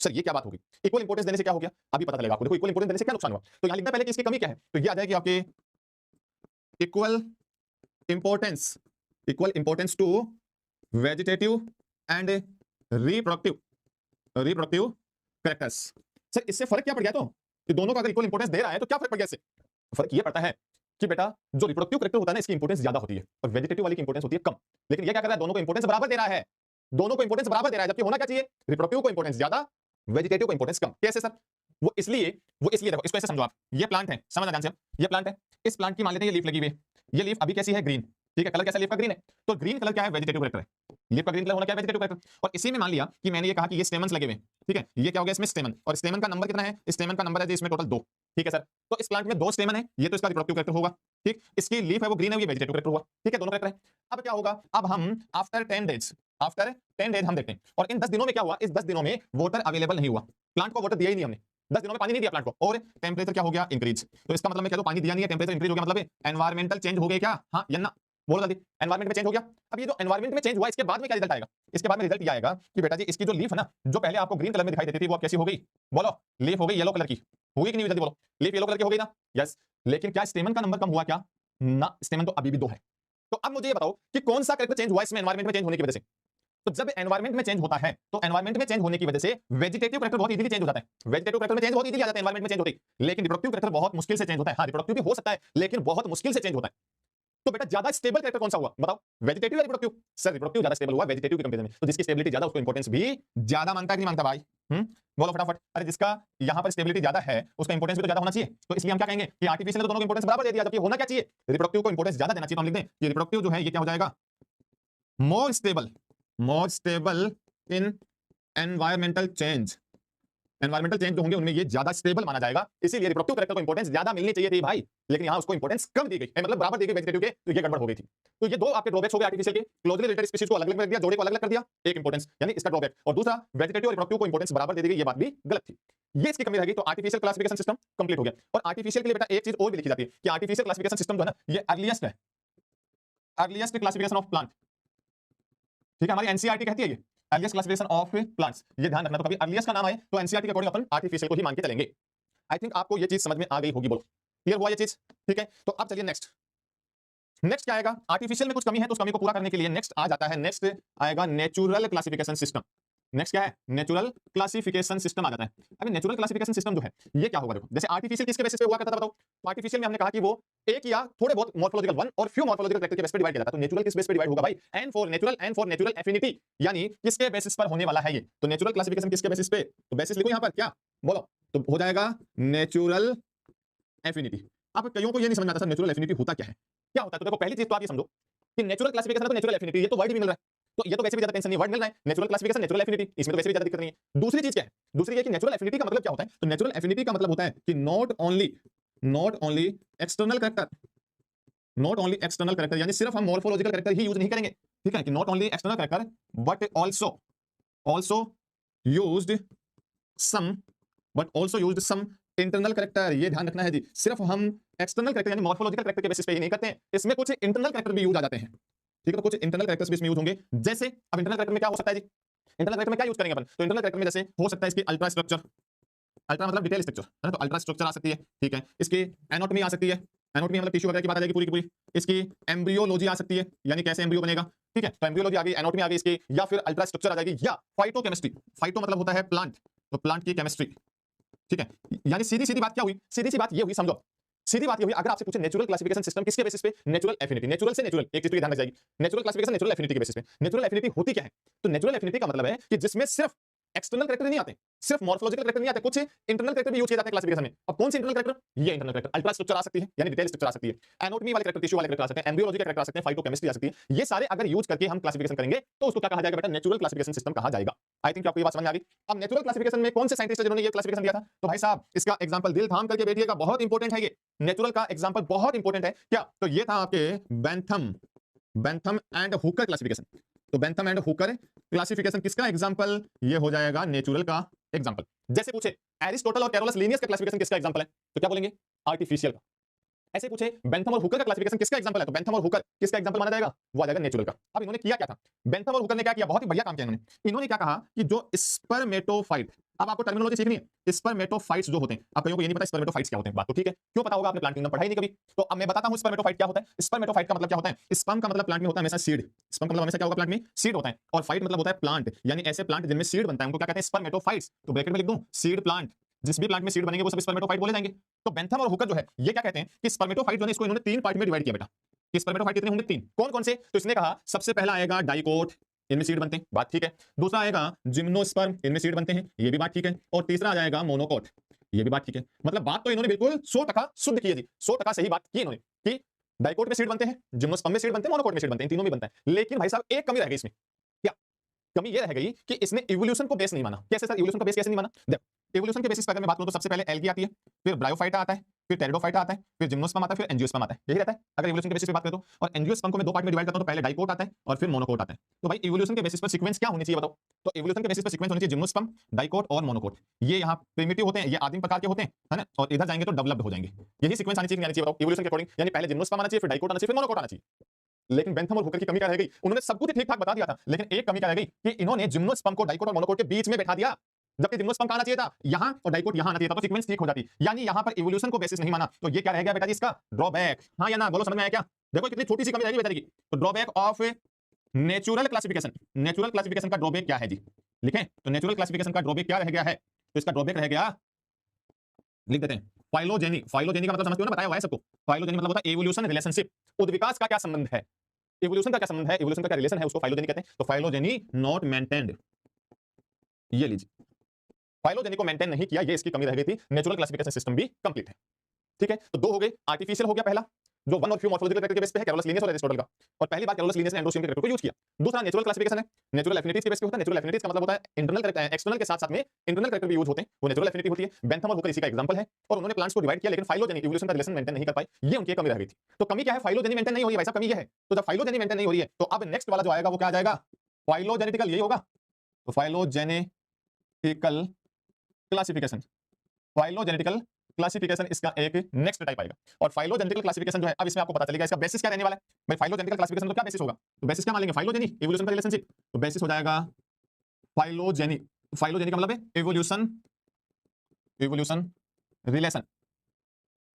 सर ये क्या बात होगी, इक्वल इंपॉर्टेंस देने से क्या हो गया, अभी पता चलेगा आपको। देखो इक्वल इंपॉर्टेंस देने से क्या नुकसान हुआ, तो यहां लिखना पहले कि इसकी कमी क्या है, तो ये आ जाएगी आपके equal importance to vegetative and reproductive characters. Sir इससे फर्क क्या पड़ गया, तो कि दोनों का अगर इक्वल इंपॉर्टेंस दे रहा है तो क्या फर्क पड़ गया इससे? फर्क ये पड़ता है कि बेटा जो रिप्रोडक्टिव कैरेक्टर होता है ना, इसकी इंपॉर्टेंस ज्यादा होती है और वेजिटेटिव वाली की इंपॉर्टेंस होती है कम। लेकिन ये क्या कर रहा है, दोनों को इंपॉर्टेंस बराबर दे रहा है, दोनों को इंपॉर्टेंस बराबर दे रहा है, जबकि होना क्या चाहिए, रिप्रोडक्टिव को इंपॉर्टेंस ज्यादा, वेजिटेटिव को इंपॉर्टेंस कम। कैसे सर? वो इसलिए देखो इसको ऐसे समझो आप, ये प्लांट है, समझना ध्यान से, ये प्लांट है, इस प्लांट की मान लेते हैं ये लीफ लगी हुई है, ये लीफ अभी कैसी है, ग्रीन, ठीक है, कलर कैसा लीफ का, ग्रीन है। तो ग्रीन कलर क्या है, वेजिटेटिव कैरेक्टर है, लीफ का ग्रीन कलर होना क्या है, वेजिटेटिव कैरेक्टर। और इसी में मान लिया कि मैंने ये कहा कि ये स्टेमन्स लगे हुए, ठीक है, ये क्या हो गया इसमें स्टेमन, और स्टेमन का नंबर कितना है, स्टेमन का नंबर है जी इसमें टोटल 2, ठीक है सर। तो इस प्लांट में 2 स्टेमन है, ये तो इसका रिप्रोडक्टिव कैरेक्टर होगा, ठीक, इसकी लीफ है वो ग्रीन है, ये वेजिटेटिव कैरेक्टर हुआ, ठीक है, दोनों कैरेक्टर है। अब क्या होगा, अब हम आफ्टर 10 डेज हम देखते हैं, और इन 10 दिनों में क्या हुआ, इस 10 दिनों में वाटर अवेलेबल नहीं हुआ, प्लांट को वाटर दिया ही नहीं हमने, 10 दिनों में पानी नहीं दिया प्लांट को, और टेंपरेचर क्या हो गया, इंक्रीज। तो इसका मतलब मैं कह दो पानी दिया नहीं है, टेंपरेचर इंक्रीज हो गया, मतलब एनवायरमेंटल चेंज हो गया क्या, हाँ या ना, बोलो जल्दी, एनवायरमेंट में चेंज हो गया। अब ये जो एनवायरमेंट में चेंज हुआ इसके बाद में क्या रिजल्ट आएगा, इसके बाद में रिजल्ट ये आएगा कि बेटा जी इसकी जो लीफ है ना, जो पहले आपको ग्रीन कलर में दिखाई देती थी, वो अब कैसी हो गई, बोलो, लीफ हो गई येलो कलर की, होगी कि नहीं, जल्दी बोलो, लीफ येलो कलर की हो गई ना, यस। लेकिन क्या स्टेमन का नंबर कम हुआ क्या, ना, स्टेमन तो अभी भी 2 है। तो अब मुझे ये बताओ कि कौन सा कैरेक्टर चेंज हुआ इसमें एनवायरमेंट में चेंज होने की वजह से। तो जब एनवायरमेंट में चेंज होता है, तो एनवायरमेंट में चेंज होने की वजह से वेजिटेटिव कैरेक्टर बहुत इजीली चेंज हो जाता है, वेजिटेटिव कैरेक्टर में चेंज बहुत इजीली आ जाता है एनवायरमेंट में चेंज होती है, लेकिन रिप्रोडक्टिव कैरेक्टर बहुत मुश्किल से चेंज होता है। हाँ रिप्रोडक्टिव भी हो सकता है लेकिन बहुत मुश्किल से चेंज होता है। तो बेटा ज्यादा स्टेबल कैरेक्टर कौन सा हुआ, बताओ, वेजिटेटिव या रिप्रोडक्टिव? सर रिप्रोडक्टिव ज्यादा स्टेबल हुआ वेजिटेटिव के कंपैरिजन में, तो जिसकी स्टेबिलिटी ज्यादा उसको इंपॉर्टेंस भी ज्यादा मांगता है कि नहीं मांगता भाई, बोलो फटाफट। अरे जिसका यहां पर स्टेबिलिटी ज्यादा है उसका इंपॉर्टेंस भी तो ज्यादा होना चाहिए, तो इसलिए हम क्या कहेंगे कि आर्टिफिशियल ने तो दोनों को इंपॉर्टेंस बराबर दे दिया, जबकि होना क्या चाहिए, रिप्रोडक्टिव को इंपॉर्टेंस ज्यादा देना चाहिए। तो हम लिख दें कि रिप्रोडक्टिव जो है ये क्या हो जाएगा, more stable in environmental change, environmental change जो होंगे उनमें ये ज्यादा स्टेबल माना जाएगा, इसीलिए रिप्रोडक्टिव कैरेक्टर को इंपॉर्टेंस ज्यादा मिलनी चाहिए थी भाई, लेकिन यहां उसको इंपॉर्टेंस कम दी गई, मतलब बराबर दी गई वेजिटेटिव के, तो ये गड़बड़ हो गई थी। तो ये दो आपके ड्रॉबैक्स हो गए आर्टिफिशियल के, क्लोजली रिलेटेड स्पीशीज को अलग अलग कर दिया, जोड़े को अलग अलग कर दिया, एक इंपॉर्टेंस यानी इसका ड्रॉबैक, और दूसरा वेजिटेटिव और रिप्रोडक्टिव को इंपॉर्टेंस बराबर दे दी गई, ये बात भी गलत थी, ये इसकी कमी रहेगी। तो आर्टिफिशियल क्लासिफिकेशन सिस्टम कंप्लीट हो गया। और आर्टिफिशियल के लिए बेटा एक चीज और भी लिखी जाती है कि आर्टिफिशियल क्लासिफिकेशन सिस्टम जो है ना, ये अर्लीस्ट है, अर्लीस्ट क्लासिफिकेशन ऑफ प्लांट, ठीक है, हमारी एनसीईआरटी कहती है ये अर्लीस्ट क्लासिफिकेशन ऑफ प्लांट्स, ये ध्यान रखना। तो कभी अर्लीस्ट का नाम आए तो एनसीईआरटी के अकॉर्डिंग अपन आर्टिफिशियल को ही मान के चलेंगे। आई थिंक आपको ये चीज समझ में आ गई होगी, बोलो क्लियर हुआ ये चीज, ठीक है। तो अब चलिए नेक्स्ट क्या आएगा, आर्टिफिशियल में कुछ कमी है तो उस कमी को पूरा करने के लिए नेक्स्ट आ जाता है, नेक्स्ट आएगा नेचुरल क्लासिफिकेशन सिस्टम। नेक्स्ट क्या है, नेचुरल क्लासिफिकेशन सिस्टम आ जाता है। अभी नेचुरल क्लासिफिकेशन सिस्टम जो है ये क्या होगा, देखो जैसे आर्टिफिशियल किसके बेसिस पे हुआ करता था बताओ, तो आर्टिफिशियल में हमने कहा कि वो एक या थोड़े बहुत मॉर्फोलॉजिकल वन और फ्यू मॉर्फोलॉजिकल कैरेक्टर के बेस पे डिवाइड किया जाता है। तो नेचुरल किस बेस पे डिवाइड होगा भाई, एन फॉर नेचुरल एफिनिटी, यानी किसके बेसिस पर होने वाला है ये। तो नेचुरल क्लासिफिकेशन किसके बेसिस पे, तो बेसिस लिखो यहां पर क्या, बोलो, तो हो जाएगा नेचुरल एफिनिटी। अब कईयों को ये नहीं समझ आता सर नेचुरल एफिनिटी होता क्या है, क्या होता है। तो देखो पहली चीज तो आप ये समझो कि नेचुरल क्लासिफिकेशन है तो नेचुरल एफिनिटी, ये तो वर्ड भी मिल रहा है, तो ये तो वैसे भी ज्यादा टेंशन नहीं, वर्ड मिल रहा है, नेचुरल क्लासिफिकेशन, नेचुरल एफिनिटी, इसमें तो वैसे भी ज्यादा दिक्कत नहीं है। दूसरी चीज क्या है, दूसरी ये कि नेचुरल एफिनिटी का मतलब क्या होता है, तो नेचुरल एफिनिटी का मतलब होता है कि not only external character, not only external character, यानी सिर्फ हम मॉर्फोलॉजिकल कैरेक्टर ही यूज नहीं करेंगे, ठीक है, कि not only external character but also used some internal character. ये ध्यान रखना है जी, सिर्फ हम एक्सटर्नल कैरेक्टर यानी मॉर्फोलॉजिकल कैरेक्टर के बेसिस पे ही नहीं करते हैं, इसमें कुछ इंटरनल कैरेक्टर भी यूज आ जाते हैं, ठीक है, तो कुछ इंटरनल कैरेक्टर्स भी इसमें यूज होंगे। जैसे अब इंटरनल कैरेक्टर में क्या हो सकता है जी, इंटरनल कैरेक्टर में क्या यूज करेंगे अपन, तो इंटरनल कैरेक्टर में जैसे हो सकता है इसकी अल्ट्रा स्ट्रक्चर, अल्ट्रा मतलब डिटेल स्ट्रक्चर है ना, तो अल्ट्रा स्ट्रक्चर आ सकती है, ठीक है, इसकी एनाटॉमी आ सकती है, एनाटॉमी मतलब टिश्यू वगैरह की बात आ जाएगी पूरी की पूरी, इसकी एम्ब्रियोलॉजी आ सकती है, यानी कैसे एम्ब्रियो बनेगा, ठीक है, तो एम्ब्रियोलॉजी आ गई, एनाटॉमी आ गई इसकी, या फिर अल्ट्रा स्ट्रक्चर आ जाएगी, या फाइटोकेमिस्ट्री, फाइटो मतलब होता है प्लांट, तो प्लांट की केमिस्ट्री, ठीक है, यानी सीधी सीधी बात क्या हुई, सीधी सी बात ये हुई, समझो सीधी बात ये हुई, अगर आपसे पूछे नेचुरल क्लासिफिकेशन सिस्टम किसके बेसिस पे, नेचुरल एफिनिटी, नेचुरल से नेचुरल, एक चीज तो ध्यान रख जाएगी, नेचुरल क्लासिफिकेशन नेचुरल एफिनिटी के बेसिस पे। नेचुरल एफिनिटी होती क्या है, तो नेचुरल एफिनिटी का मतलब है कि जिसमें सिर्फ एक्सटर्नल कैरेक्टर नहीं आते, सिर्फ मॉर्फोलॉजिकल कैरेक्टर नहीं आते, कुछ इंटरनल कैरेक्टर भी यूज किए जाते हैं क्लासिफिकेशन में। अब कौन से इंटरनल कैरेक्टर, ये इंटरनल कैरेक्टर, अल्ट्रा स्ट्रक्चर आ सकती है, यानी डिटेल स्ट्रक्चर आ सकती है, एनाटॉमी वाले कैरेक्टर, टिश्यू वाले कैरेक्टर आ सकते हैं, एम्ब्रियोलॉजी के कैरेक्टर आ सकते हैं, फाइटोकेमिस्ट्री आ सकती है, ये सारे अगर यूज करके हम क्लासिफिकेशन करेंगे तो उसको क्या कहा जाएगा बेटा, नेचुरल क्लासिफिकेशन सिस्टम कहा जाएगा। आई थिंक आपको ये बात समझ में आ गई। अब नेचुरल क्लासिफिकेशन में कौन से साइंटिस्ट है जिन्होंने ये क्लासिफिकेशन दिया था, तो भाई साहब इसका एग्जांपल दिल थाम करके बैठिएगा, बहुत इंपॉर्टेंट है ये, नेचुरल का एग्जांपल बहुत इंपॉर्टेंट है क्या, तो ये था आपके बेंथम एंड हुकर क्लासिफिकेशन। तो बेंथम एंड हुकर क्लासिफिकेशन किसका एग्जांपल, ये हो जाएगा नेचुरल का एग्जांपल। जैसे पूछे एरिस्टोटल और कैरोलस लीनियस का क्लासिफिकेशन किसका एग्जांपल है, तो क्या बोलेंगे, आर्टिफिशियल का। ऐसे पूछे बेंथम और हुकर का क्लासिफिकेशन किसका एग्जांपल है, तो बेंथम और हुकर किसका एग्जांपल माना जाएगा, वो आ जाएगा नेचुरल का। अब इन्होंने किया क्या था, बेंथम और हुकर ने क्या किया, बहुत ही बढ़िया काम किया इन्होंने क्या कहा कि जो स्पर्मेटोफाइट, अब आपको टर्मिनोलॉजी सीखनी है, स्पर्मेटोफाइट्स जो होते हैं, आप कहीं को ये नहीं पता स्पर्मेटोफाइट्स क्या होते हैं, बात तो ठीक है, क्यों पता होगा, आपने प्लांट किंगडम पढ़ा ही नहीं कभी, तो अब मैं बताता हूं स्पर्मेटोफाइट क्या होता है। स्पर्मेटोफाइट का मतलब क्या होता है, स्पर्म का मतलब प्लांट में होता है हमेशा सीड, स्पर्म का मतलब हमेशा क्या होगा, प्लांट में सीड होता है, और फाइट मतलब होता है प्लांट, यानी ऐसे प्लांट जिनमें सीड बनता है उनको क्या कहते हैं, स्पर्मेटोफाइट्स। तो ब्रैकेट में लिख दूं सीड प्लांट, जिस भी प्लांट में सीड बनेंगे वो सब स्पर्मेटोफाइट बोले जाएंगे। तो बेंथम और हुकर जो है ये क्या कहते हैं कि स्पर्मेटोफाइट जो है इसको इन्होंने तीन पार्ट में डिवाइड किया बेटा, कि स्पर्मेटोफाइट कितने होंगे, तीन, कौन कौन से, तो इसने कहा सबसे पहला आएगा डाइकोट, इनमें सीड बनते हैं, बात ठीक है, दूसरा आएगा जिम्नोस्पर्म, इनमें सीड बनते हैं, ये भी बात ठीक है, और तीसरा आ जाएगा मोनोकोट, ये भी बात ठीक है। मतलब बात तो इन्होंने बिल्कुल 100% शुद्ध की है जी, 100% सही बात की इन्होंने कि डाइकोट में सीड बनते हैं, जिम्नोस्पर्म में सीड बनते हैं, मोनोकोट में सीड बनते हैं, तीनों में बनता है। लेकिन भाई साहब एक कमी रह गई इसमें, क्या कमी ये रह गई कि इसने इवोल्यूशन को बेस नहीं माना। कैसे सर, इवोल्यूशन को बेस कैसे नहीं माना, देखो इवोल्यूशन के बेसिस पर अगर मैं बात करूं तो सबसे पहले एल्गी आती है, फिर ब्रायोफाइटा आता है, फिर टेरिडोफाइटा आता है, फिर जिम्नोस्पर्म आता है, फिर एंजियोस्पर्म आता है, यही रहता है अगर इवोल्यूशन के बेसिस पे बात करें तो। और एंजियोस्पर्म को मैं दो पार्ट में डिवाइड करता हूं, तो पहले डाइकोट आता है और फिर मोनोकोट आता है। तो भाई इवोल्यूशन के बेसिस पर सीक्वेंस क्या होनी चाहिए बताओ, तो इवोल्यूशन के बेसिस पर सीक्वेंस होनी चाहिए जिम्नोस्पर्म, डाइकोट और मोनोकोट। ये यहाँ प्रिमिटिव होते हैं, ये आदिम प्रकार के होते हैं, है ना, और इधर जाएंगे तो डेवलप्ड हो जाएंगे। यही सीक्वेंस आनी चाहिए, बताओ इवोल्यूशन के अकॉर्डिंग, यानी पहले जिम्नोस्पर्म आना चाहिए, फिर डाइकोट आना चाहिए, फिर मोनोकोट आना चाहिए। लेकिन बेंथम और हुकर की कमी क्या रह गई, उन्होंने सब कुछ ठीक ठाक बता दिया था, लेकिन एक कमी क्या रह गई कि इन्होंने जिम्नोस्पर्म को डाइकोट और मोनोकोट के बीच में बैठा दिया, जबकि जिम्नोस्पर्म कहां आना चाहिए था, यहां, और डाइकोट यहां आना चाहिए था, तो सीक्वेंस ठीक हो जाती। यानी यहां पर इवोल्यूशन को बेसिस नहीं माना, तो ये क्या रह गया बेटा जी, इसका ड्रॉबैक। हां या ना बोलो, समझ में आया क्या, देखो कितनी छोटी सी कमी रह गई बेटा जी। तो drawback of natural classification, natural classification का ड्रॉबैक क्या है जी, लिखें, तो नेचुरल क्लासिफिकेशन का ड्रॉबैक क्या रह गया है, तो इसका ड्रॉबैक रह गया, लिख देते हैं फाइलोजेनी। फाइलोजेनी का मतलब समझते हो ना, बताया हुआ है सबको, फाइलोजेनी मतलब होता है एवोल्यूशन रिलेशनशिप, उद्विकास का क्या संबंध है, इवोल्यूशन का क्या संबंध है, इवोल्यूशन का क्या रिलेशन है, उसको फाइलोजेनी कहते हैं। तो फाइलोजेनी नॉट मेंटेन्ड, ये लीजिए, फाइलोजेनी को मेंटेन नहीं किया, ये इसकी कमी रह गई थी। नेचुरल क्लासिफिकेशन सिस्टम भी कंप्लीट है, ठीक है। तो दो हो गए, आर्टिफिशियल हो गया पहला, जो वन और फ्यू मॉर्फोलॉजिकल कैरेक्टर के बेस पे है, कैरोलस लीनियस और एरिस्टोटल का, और पहली बार कैरोलस लीनियस ने एंडोसियम के कैरेक्टर को यूज किया। दूसरा नेचुरल क्लासिफिकेशन है, नेचुरल एफिनिटीज के बेस पे होता है। नेचुरल एफिनिटीज का मतलब होता है इंटरनल कैरेक्टर, एक्सटर्नल के साथ साथ में इंटरनल कैरेक्टर भी यूज होते हैं, वो नेचुरल एफिनिटी होती है। बेंथम और हुकर इसी का एग्जांपल है, और उन्होंने प्लांट्स को डिवाइड किया, लेकिन फाइलोजेनी इवोल्यूशन का रिलेशन मेंटेन नहीं कर पाई, ये उनकी कमी रह गई थी। तो कमी क्या है, फाइलोजेनी मेंटेन नहीं हो रही है भाई साहब, कमी ये है। तो जब फाइलोजेनी मेंटेन नहीं हो रही है, तो अब नेक्स्ट वाला जो आएगा वो क्या आ जाएगा, फाइलोजेनेटिकल, यही होगा। तो फाइलोजेनेटिकल क्लासिफिकेशन, फाइलोजेनेटिकल क्लासिफिकेशन इसका एक नेक्स्ट टाइप आएगा। और फाइलोजेनेटिकल क्लासिफिकेशन जो है, अब इसमें आपको पता चलेगा इसका बेसिस क्या रहने वाला है। भाई फाइलोजेनेटिकल क्लासिफिकेशन तो क्या बेसिस होगा, तो बेसिस क्या मान लेंगे, फाइलोजेनी, इवोल्यूशन का रिलेशनशिप, तो बेसिस हो जाएगा फाइलोजेनी। फाइलोजेनी का मतलब है evolution, evolution relation,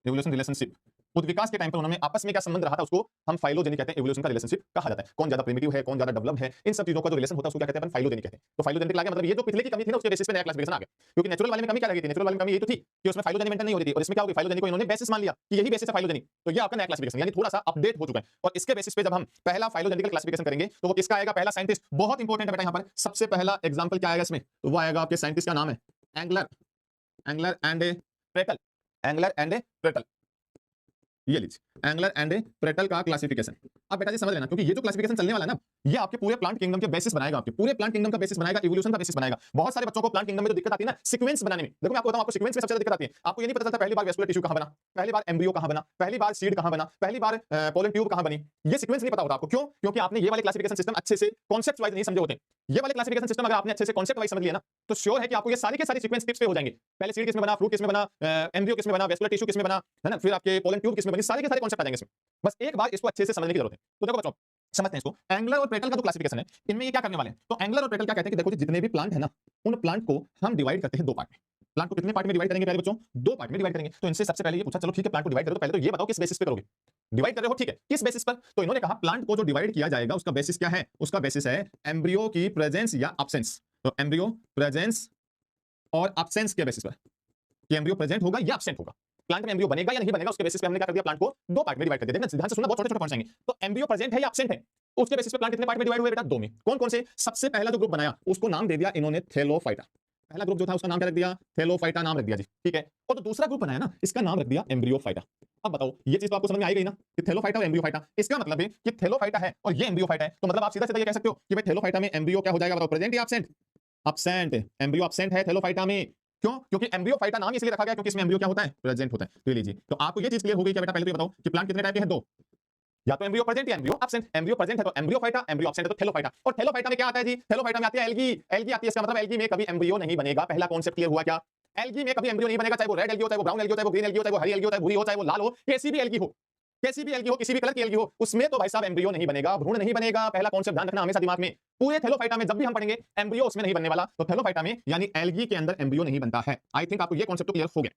evolution relationship. उद्विकास के टाइम पर उन्होंने आपस में क्या संबंध रहा था, उसको हम फाइलोजेनी कहते हैं, इवोल्यूशन का रिलेशनशिप कहा जाता है। कौन ज्यादा प्रिमिटिव है, कौन ज्यादा डेवलप्ड है, इन सब चीजों का जो रिलेशन होता है उसको क्या कहते हैं, अपन फाइलोजेनी कहते हैं। तो फाइलोजेनेटिक लागे मतलब ये जो पिछले की कमी थी ना, उसके बेसिस पे नया क्लासिफिकेशन आ गया। क्योंकि नेचुरल वाले में कमी क्या लगी थी, नेचुरल वाले में कमी ये तो थी कि उसमें फाइलोजेनी मेंटेन नहीं हो रही थी, और इसमें क्या हो गई, फाइलोजेनी को इन्होंने बेसिस मान लिया कि यही बेसिस है फाइलोजेनी, तो ये आपका नया क्लासिफिकेशन यानी थोड़ा सा अपडेट हो चुका है। और इसके बेसिस पे जब हम पहला फाइलोजेनेटिकल क्लासिफिकेशन करेंगे, तो वो किसका आएगा, पहला साइंटिस्ट, बहुत इंपॉर्टेंट है बेटा, यहाँ पर सबसे पहला एग्जांपल क्या आएगा इसमें, तो वो आएगा आपके साइंटिस्ट का नाम है Engler, Engler and Prantl, Engler and Prantl, ये लीजिए एंगलर एंड प्रेटल का क्लासिफिकेशन। अब बेटा जी समझ लेना, क्योंकि ये जो क्लासिफिकेशन चलने वाला है ना, ये आपके पूरे प्लांट किंगडम के बेसिस बनाएगा, आपके पूरे प्लांट किंगडम का बेसिस बनाएगा, इवोल्यूशन का बेसिस बनाएगा। बहुत सारे बच्चों को प्लांट किंगडम में जो दिक्कत आती है ना सीक्वेंस बनाने में, देखो मैं आपको बताऊं, आपको सीक्वेंस में सबसे ज्यादा दिक्कत आती है। आपको ये नहीं पता चलता पहली बार वेस्कुलर टिश्यू कहां बना, पहली बार एम्ब्रियो कहां बना, पहली बार सीड कहां बना, पहली बार पोलन ट्यूब कहां बनी, ये सीक्वेंस नहीं पता होता आपको। क्यों? क्योंकि आपने ये वाले क्लासिफिकेशन सिस्टम अच्छे से कॉन्सेप्ट वाइज नहीं समझे होते। ये वाले क्लासिफिकेशन सिस्टम अगर आपने अच्छे से कॉन्सेप्ट वाइज समझ लिया ना, तो श्योर है कि आपको ये सारी के सारी सीक्वेंस टिप्स पे हो जाएंगे। पहले सीड किसमें बना, फ्रूट किसमें बना, एम्ब्रियो किसमें बना, वेस्कुलर टिश्यू किसमें बना, है ना, फिर आपके पोलन ट्यूब किसमें बनी, सारे के सारे कॉन्सेप्ट आ जाएंगे इसमें। बस एक बार इसको अच्छे से समझने की जरूरत है। तो देखो बच्चों समझते हैं इसको, एंगुलर और पेटल का जो क्लासिफिकेशन है, इनमें ये क्या करने वाले हैं। तो एंगुलर और पेटल क्या कहते हैं कि देखो जितने भी प्लांट है ना, उन प्लांट को हम डिवाइड करते हैं दो पार्ट में। प्लांट को कितने पार्ट में डिवाइड करेंगे प्यारे बच्चों? दो पार्ट में डिवाइड करेंगे। तो इनसे सबसे पहले ये पूछा, चलो ठीक है प्लांट को डिवाइड करो, तो पहले तो ये बताओ किस बेसिस पे करोगे, डिवाइड कर रहे हो, ठीक है, किस बेसिस पर? तो इन्होंने कहा प्लांट को जो डिवाइड किया जाएगा उसका बेसिस क्या है? उसका बेसिस है एम्ब्रियो की प्रेजेंस या एब्सेंस। तो एम्ब्रियो प्रेजेंस और एब्सेंस के बेसिस पर, कि एम्ब्रियो प्रेजेंट होगा या एब्सेंट होगा, प्लांट में एम्ब्रियो बनेगा या नहीं बनेगा, उसके बेसिस पे हमने क्या कर दिया, प्लांट को दो पार्ट में डिवाइड कर दिया। देखना ध्यान से सुनना, बहुत छोटे छोटे पॉइंट्स आएंगे। तो एम्ब्रियो प्रेजेंट है या एब्सेंट है, उसके बेसिस पे प्लांट कितने पार्ट में डिवाइड हुए बेटा? दो में। कौन कौन से? सबसे पहला जो ग्रुप बनाया उसको नाम दे दिया इन्होंने थैलोफाइटा। पहला ग्रुप जो था उसका नाम क्या रख दिया? थैलोफाइटा नाम रख दिया जी, ठीक है। और तो दूसरा ग्रुप बनाया ना, इसका नाम रख दिया एम्ब्रियोफाइटा। अब बताओ ये चीज तो आपको समझ में आई गई ना कि थैलोफाइटा और एम्ब्रियोफाइटा, इसका मतलब है कि थैलोफाइटा है और ये एम्ब्रियोफाइटा है। तो मतलब आप सीधा सीधा ये कह सकते हो कि भाई थैलोफाइटा में एम्ब्रियो क्या हो जाएगा, बताओ, प्रेजेंट या एब्सेंट? एब्सेंट। एम्ब्रियो एब्सेंट है थैलोफाइटा में। क्यों? क्योंकि एम्ब्रियोफाइटा नाम इसलिए रखा गया क्योंकि इसमें एम्ब्रियो क्या होता है? प्रेजेंट होता है। तो लीजिए, तो आपको ये चीज क्लियर हो गई क्या बेटा? पहले तो ये बताओ कि प्लांट कितने टाइप के हैं? दो, या तो एम्ब्रियो प्रेजेंट या एम्ब्रियो एब्सेंट। एम्ब्रियो प्रेजेंट है तो एम्ब्रियोफाइटा, एम्ब्रियो एब्सेंट है तो थैलोफाइटा। और थैलोफाइटा में क्या आता है जी? थैलोफाइटा में आती है एल्गी। एल्गी आती है, इसका मतलब एल्गी में कभी एम्ब्रियो नहीं बनेगा। पहला कॉन्सेप्ट क्लियर हुआ क्या? एल्गी में कभी एम्ब्रियो नहीं बनेगा, चाहे वो रेड एल्गी हो, चाहे वो ब्राउन एल्गी हो, चाहे वो ग्रीन एल्गी हो, चाहे वो हरी एल्गी हो, चाहे वो भूरी हो, चाहे वो लाल हो, कैसी भी एल्गी हो, कैसी भी एल्गी हो, किसी भी कलर की एल्गी हो, उसमें तो भाई साहब एम्ब्रियो नहीं बनेगा, भ्रूण नहीं बनेगा। पहला कॉन्सेप्ट ध्यान रखना हमेशा दिमाग में। पूरे थैलोफाइटा में जब भी हम पढ़ेंगे एम्ब्रियो उसमें नहीं बनने वाला। तो थैलोफाइटा में यानी एल्गी के अंदर एम्ब्रियो नहीं बनता है। आई थिंक आपको ये कॉन्सेप्ट क्लियर हो गया,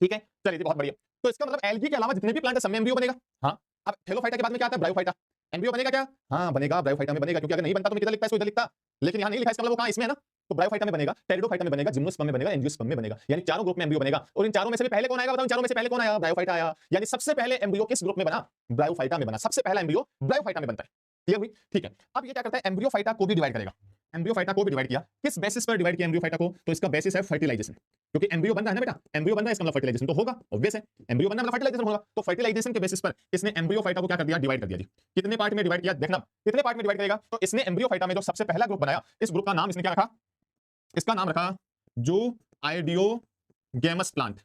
ठीक है। चलिए बहुत बढ़िया। तो इसका मतलब एल्गी के अलावा जितने भी प्लांट है सब में एम्ब्रियो बनेगा। हाँ, अब थैलोफाइटा के बाद में क्या आता है? ब्रायोफाइटा। एम्ब्रियो बनेगा क्या? हाँ बनेगा, ब्रायोफाइटा में बनेगा, क्योंकि अगर नहीं बनता तो मैं किधर लिखता है, इसको इधर लिखता, लेकिन यहाँ नहीं लिखा, इसका मतलब वो कहाँ? इसमें है ना। तो ब्रायोफाइटा में बनेगा, टेरिडोफाइटा में बनेगा, जिम्नोस्पर्म में बनेगा, एंजियोस्पर्म में बनेगा, यानी चारों ग्रुप में एम्ब्रियो बनेगा। और इन चारों में से भी पहले कौन आएगा बताओ? इन चारों में से पहले कौन आया? ब्रायोफाइटा आया। यानी सबसे पहले एम्ब्रियो किस ग्रुप में बना? ब्रायोफाइटा में बना। सबसे पहला एम्ब्रियो ब्रायोफाइटा में बनता है। क्लियर हुई? ठीक है। अब ये क्या करता है? एम्ब्रियोफाइटा को भी डिवाइड करेगा। एम्ब्रियोफाइटा को भी डिवाइड किया, किस बेसिस पर डिवाइड किया एम्ब्रियोफाइटा को? तो इसका बेसिस है फर्टिलाइजेशन, क्योंकि एम्ब्रियो बन रहा है ना बेटा, एम्ब्रियो बन रहा है, इसका मतलब फर्टिलाइजेशन तो होगा, ऑब्वियस है। एम्ब्रियो बनना मतलब फर्टिलाइजेशन होगा, तो फर्टिलाइजेशन के बेसिस पर इसने एम्ब्रियोफाइटा को क्या कर दिया? डिवाइड कर दिया जी। कितने पार्ट में डिवाइड किया? देखना कितने पार्ट में डिवाइड करेगा। तो इसने एम्ब्रियोफाइटा में जो सबसे पहला ग्रुप बनाया, इस ग्रुप का नाम इसने क्या रखा? इसका नाम रखा जो आइडियोगेमस प्लांट।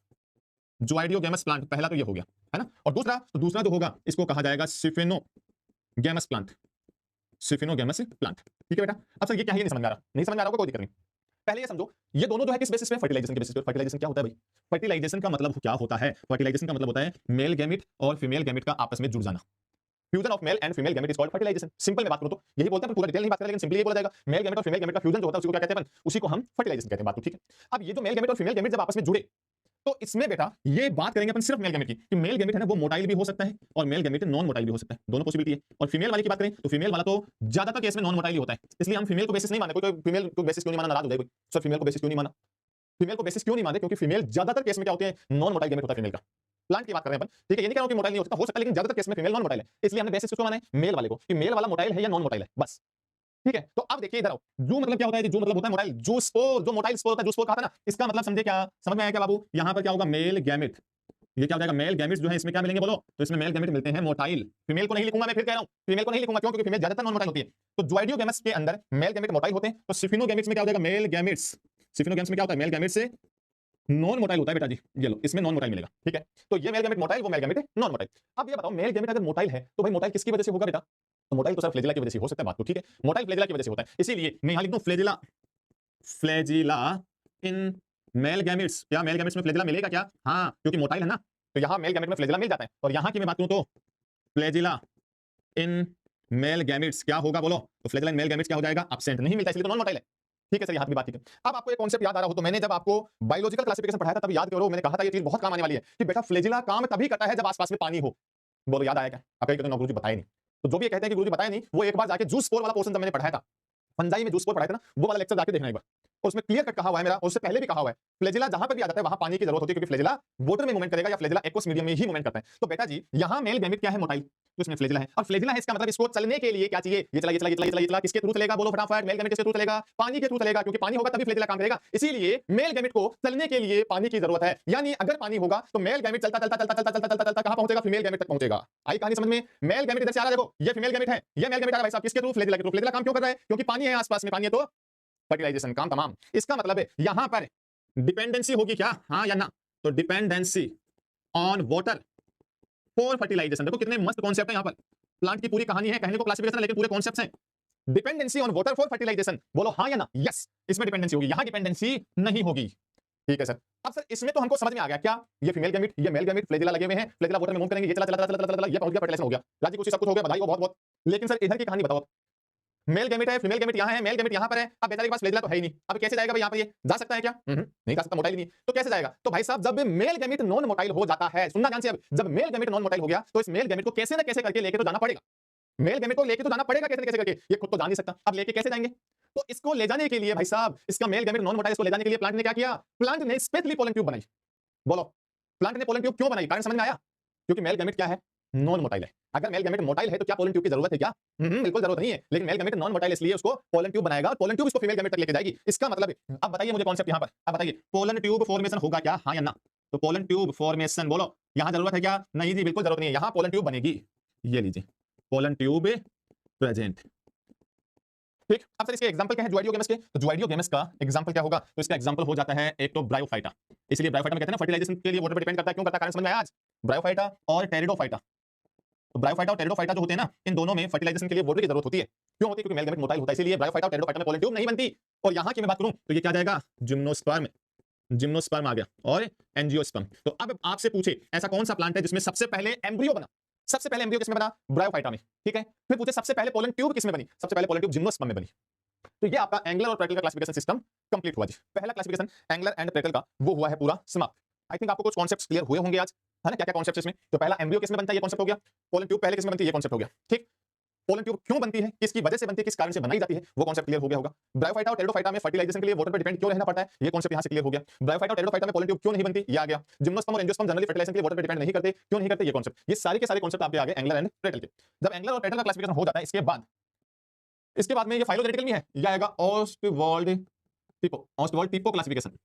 जो आइडियोगेमस प्लांट, पहला तो ये हो गया, है ना। और दूसरा जो होगा इसको कहा जाएगा सिफिनोगेमस प्लांट। सिफिनोगेमस प्लांट, ठीक है बेटा। अब सर ये क्या है? ये नहीं समझ में आ रहा, नहीं समझ में आ रहा होगा, कोई दिक्कत नहीं। पहले ये समझो, ये दोनों जो है किस बेसिस पे? फर्टिलाइजेशन के बेसिस पे। फर्टिलाइजेशन क्या होता है भाई? फर्टिलाइजेशन का मतलब क्या होता है? फर्टिलाइजेशन का मतलब होता है मेल गैमेट और फीमेल गैमेट का आपस में जुड़ जाना। Fusion of male and female gamete is called fertilization. Simple में बात करूं तो यही बोलते हैं, पूरा डिटेल नहीं बात करें, लेकिन सिंपली ये बोला जाएगा मेल गैमेट और फीमेल गैमेट का फ्यूजन जो होता है उसी को क्या कहते हैं अपन? उसी को हम फर्टिलाइजेशन कहते हैं। बात तो ठीक है। अब ये जो मेल गैमेट और फीमेल गैमेट जब आपस में जुड़े, तो इसमें बेटा ये बात करेंगे अपन सिर्फ मेल गैमेट की, कि मेल गैमेट है ना वो मोटाइल भी हो सकता है और मेल गैमेट नॉन मोटाइल भी हो सकता है, दोनों पॉसिबिलिटी है। और फीमेल वाले की बात करें तो फीमेल वाला तो ज्यादातर केस में नॉन मोटाइल ही होता है, इसलिए हम फीमेल को बेसिस नहीं मानते। कोई फीमेल को बेसिस क्यों नहीं माना? नाराज हो जाए कोई, सर फीमेल को बेसिस क्यों नहीं माना? फीमेल को बेसिस क्यों नहीं मानते? क्योंकि फीमेल ज्यादातर केस में क्या होते हैं? नॉन मोटाइल गैमेट होता है फीमेल का। प्लांट की बात कर रहे हैं अपन, ठीक है। ये नहीं कह रहा हूं कि मोटाइल नहीं हो सकता, हो सकता है, लेकिन ज्यादातर केस में फीमेल नॉन मोटाइल है, इसलिए हमने बेसिस किसको माना है? मेल वाले को, कि मेल वाला मोटाइल है या नॉन मोटाइल है, बस, ठीक है। तो अब देखिए इधर आओ, जू मतलब क्या होता है? जू मतलब होता है मोटाइल। जू स्पोर, जो मोटाइल स्पोर होता है, जू स्पोर कहा था ना, इसका मतलब समझे क्या? समझ में आया क्या बाबू? यहां पर क्या होगा? Male gamete. ये क्या हो जाएगा? मेल गैमेट्स जो है इसमें क्या मिलेंगे बोलो? तो इसमें मेल गैमेट मिलते हैं मोटाइल। फीमेल को नहीं लिखूंगा, मैं फिर कह रहा हूं फीमेल को नहीं लिखूंगा, क्यों? क्योंकि फीमेल ज्यादातर नॉन मोटाइल होती है। तो जोइडियोगेमस के अंदर मेल गैमेट मोटाइल होते हैं, तो सिफिनोगेमेट्स में क्या हो जाएगा? Male gametes. सिफिनोगेम्स में क्या होता है? मेल गैमेट से नॉन मोटाइल होता है बेटा जी, ये लो, इसमें नॉन मोटाइल मिलेगा, ठीक है। तो ये मेल गैमेट मोटाइल, वो मेल गैमेट नॉन मोटाइल। अब ये बताओ, मेल गैमेट अगर मोटाइल है तो भाई मोटाइल किसकी वजह से होगा बेटा? तो मोटाइल तो सर फ्लैजिला की वजह से हो सकता है, बात तो ठीक है, मोटाइल फ्लैजिला की वजह से होता है, इसीलिए मैं यहां लिख दूं flagella. Flagella in male gametes. क्या मेल गैमेट्स में फ्लैजिला मिलेगा क्या? हाँ, क्योंकि मोटाइल है ना, तो यहां मेल गैमेट में फ्लैजिला मिल जाता है। और यहां की मैं बात करूं तो फ्लैजिला इन मेल गैमेट्स क्या होगा बोलो? तो फ्लैजिला इन मेल गैमेट्स क्या हो जाएगा? एब्सेंट, नहीं मिलता, इसलिए तो नॉन मोटाइल है, ठीक है सर। यहाँ की बात ठीक है। अब आपको एक कॉन्सेप्ट याद आ रहा हो तो मैंने जब आपको बायोलॉजिकल क्लासिफिकेशन पढ़ाया था तब याद करो, मैंने कहा था ये चीज बहुत काम आने वाली है कि बेटा फ्लैजिला काम तभी करता है जब आसपास में पानी हो। बोलो याद आया क्या? आप कहीं गुरुजी बताया नहीं, तो जो भी कहते हैं कि गुरुजी बताया नहीं, वो एक बार जाके जूस स्पोर वाला पोर्शन जब मैंने पढ़ाया था, फंजाई में जूस स्पोर पढ़ाया था ना, वो वाला लेक्चर जाके देखना एक बार, और उसमें क्लियर कट कहा हुआ है मेरा, उससे पहले भी कहा हुआ है फ्लैजिला जहां पर भी आ जाता है वहां पानी की जरूरत होती है, क्योंकि फ्लैजिला वाटर में मूवमेंट करेगा या फ्लैजिला एक्वस मीडियम में ही मूवमेंट करता है। तो बेटा जी यहां मेल गैमेट क्या है? मोटाइल। तो इसमें फ्लैजिला है, और फ्लैजिला है इसका मतलब इसको चलने के लिए क्या चाहिए, ये चला ये चला ये चला ये चला ये चला, किसके थ्रू चलेगा बोलो फटाफट, मेल गैमेट किसके थ्रू चलेगा, पानी के थ्रू चलेगा, क्योंकि पानी होगा तभी फ्लैजिला काम करेगा, इसीलिए मेल गैमेट को चलने के लिए पानी की जरूरत है, यानी अगर पानी होगा तो मेल गैमेट चलता चलता चलता चलता चलता चलता कहां पहुंचेगा, फीमेल गैमेट तक पहुंचेगा। आई कहानी समझ में, मेल गैमेट इधर से आ रहा है, देखो ये फीमेल गैमेट है, ये मेल गैमेट आ रहा है भाई साहब, किसके थ्रू, फ्लैजिला के थ्रू। फ्लैजिला काम क्यों कर रहा है, क्योंकि पानी है आसपास में, पानी है तो फर्टिलाइजेशन काम तमाम। इसका मतलब है यहां पर डिपेंडेंसी होगी क्या, हाँ या ना, तो dependency on water for fertilization. देखो कितने मस्त कॉन्सेप्ट है यहाँ पर, प्लांट की पूरी कहानी है, कहने को क्लासिफिकेशन है लेकिन पूरे कॉन्सेप्ट्स हैं। Dependency on water for fertilization, बोलो हाँ या ना, यस, इसमें डिपेंडेंसी होगी, यहां डिपेंडेंसी नहीं होगी। ठीक है सर, अब सर इसमें तो हमको समझ में आ गया क्या, ये फीमेल गैमेट, ये मेल गैमेट, फ्लैजिला लगे हुए हैं, फ्लैजिला वाटर में मूव करेंगे, ये चला चला चला चला चला, ये पहुंच गया फर्टिलाइजेशन हो गया, राजी खुशी सब कुछ हो गया, बधाई हो बहुत बहुत। लेकिन सर इधर की कहानी बताओ, मेल गैमेट है, फीमेल गैमेट यहाँ है, मेल गैमेट यहाँ पर है, अब बेचारे के पास फ्लैजिला तो है ही नहीं, अब कैसे जाएगा भाई यहाँ पर, ये जा सकता है क्या, नहीं जा सकता, मोटाइल नहीं, तो कैसे जाएगा, तो भाई साहब जब मेल गैमेट नॉन मोटाइल हो जाता है, सुनना ध्यान से, अब जब मेल गैमेट नॉन मोटाइल हो गया तो इस मेल गैमेट को कैसे ना कैसे करके लेके तो जाना पड़ेगा, मेल गैमेट को लेके तो जाना पड़ेगा कैसे कैसे करके, ये खुद तो जा नहीं सकता, अब लेके कैसे जाएंगे, तो इसको ले जाने के लिए भाई साहब, इसका मेल गैमेट नॉन मोटाइल इसको ले जाने के लिए प्लांट ने क्या किया, प्लांट ने स्पेशली पोलन ट्यूब बनाई। बोलो प्लांट ने पोलन ट्यूब क्यों बनाई, कारण समझ में आया, क्योंकि मेल गैमेट क्या है, नॉन मोटाइल है, अगर मेल गैमेट मोटाइल है तो क्या पोलन ट्यूब की जरूरत है क्या, बिल्कुल जरूरत नहीं है, लेकिन मेल गैमेट नॉन मोटाइल इसलिए उसको पोलन ट्यूब बनाएगा, पोलन ट्यूब इसको फीमेल गैमेट तक लेके जाएगी। इसका मतलब अब बताइए मुझे कॉन्सेप्ट यहां पर, अब बताइए पोलन ट्यूब फॉर्मेशन होगा क्या, हाँ या ना, तो पोलन ट्यूब फॉर्मेशन बोलो यहां जरूरत है क्या, नहीं जी बिल्कुल जरूरत नहीं है, यहां पोलन ट्यूब बनेगी, ये लीजिए पोलन ट्यूब प्रेजेंट। ठीक, अब सर इसके एग्जांपल क्या है जुआइडियो गेमस के, तो जुआइडियो गेमस का एग्जांपल क्या होगा, तो इसका एग्जांपल हो जाता है एक तो ब्रायोफाइटा, इसलिए ब्रायोफाइटा में कहते हैं ना फर्टिलाइजेशन के लिए वाटर पर डिपेंड करता है, क्यों करता है कारण समझ में आया आज, ब्रायोफाइटा और टेरिडोफाइटा, तो ब्रायोफाइटा और टेरिडोफाइटा जो होते हैं ना, इन दोनों में फर्टिलाइजेशन के लिए वाटर की जरूरत होती है, क्यों होती है, क्योंकि मेल गैमेट मोटाइल होता है, इसलिए ब्रायोफाइटा और टेरिडोफाइटा में पोलन ट्यूब नहीं बनती। और यहां की मैं बात करूं तो ये क्या जाएगा, जिम्नोस्पर्म, जिम्नोस्पर्म आ गया, और एंजियोस्पर्म। तो अब आपसे पूछे ऐसा कौन सा प्लांट है जिसमें सबसे पहले एम्ब्रियो बना, सबसे पहले एम्ब्रियो किसमें बना, ब्रायोफाइटा में, ठीक है, फिर पूछे सबसे पहले पोलन ट्यूब किसमें बनी, सबसे पहले पोलन ट्यूब जिम्नोस्पर्म में बनी। तो ये आपका एंगलर और प्रेटल का क्लासिफिकेशन सिस्टम कंप्लीट हुआ जी, पहला क्लासिफिकेशन एंगलर एंड प्रेटल का वो हुआ है पूरा समाप्त। आई थिंक आपको कुछ कॉन्सेप्ट्स क्लियर हुए होंगे आज, है ना, क्या क्या कॉन्सेप्ट्स इसमें, तो पहला एम्ब्रियो किसमें बनता है ये कॉन्सेप्ट हो गया, पोलन ट्यूब पहले किसमें बनती है ये कॉन्सेप्ट हो गया, ठीक, पोलन ट्यूब क्यों बनती है, किसकी वजह से बनती है, किस कारण से बनाई जाती है, वो कॉन्सेप्ट क्लियर हो गया होगा। ब्रायोफाइटा और टेरिडोफाइटा में फर्टिलाइजेशन के लिए वाटर पर डिपेंड क्यों रहना पड़ता है, ये कॉन्सेप्ट यहां से क्लियर हो गया। ब्रायोफाइटा और टेरिडोफाइटा में पोलन ट्यूब क्यों नहीं बनती, ये आ गया। जिम्नोस्पर्म और एंजियोस्पर्म जनरली फर्टिलाइजेशन के लिए वाटर पर डिपेंड नहीं करते, क्यों नहीं करते, ये कॉन्सेप्ट, ये सारे के सारे कॉन्सेप्ट आपके आ गए एंगलर एंड प्रेटल के। जब एंगलर और प्रेटल का क्लासिफिकेशन हो जाता है इसके बाद में ये फाइलोजेनेटिकल में है, ये आएगा ऑस्टवाल्ड टिपो, ऑस्टवाल्ड टिपो क्लासिफिकेशन।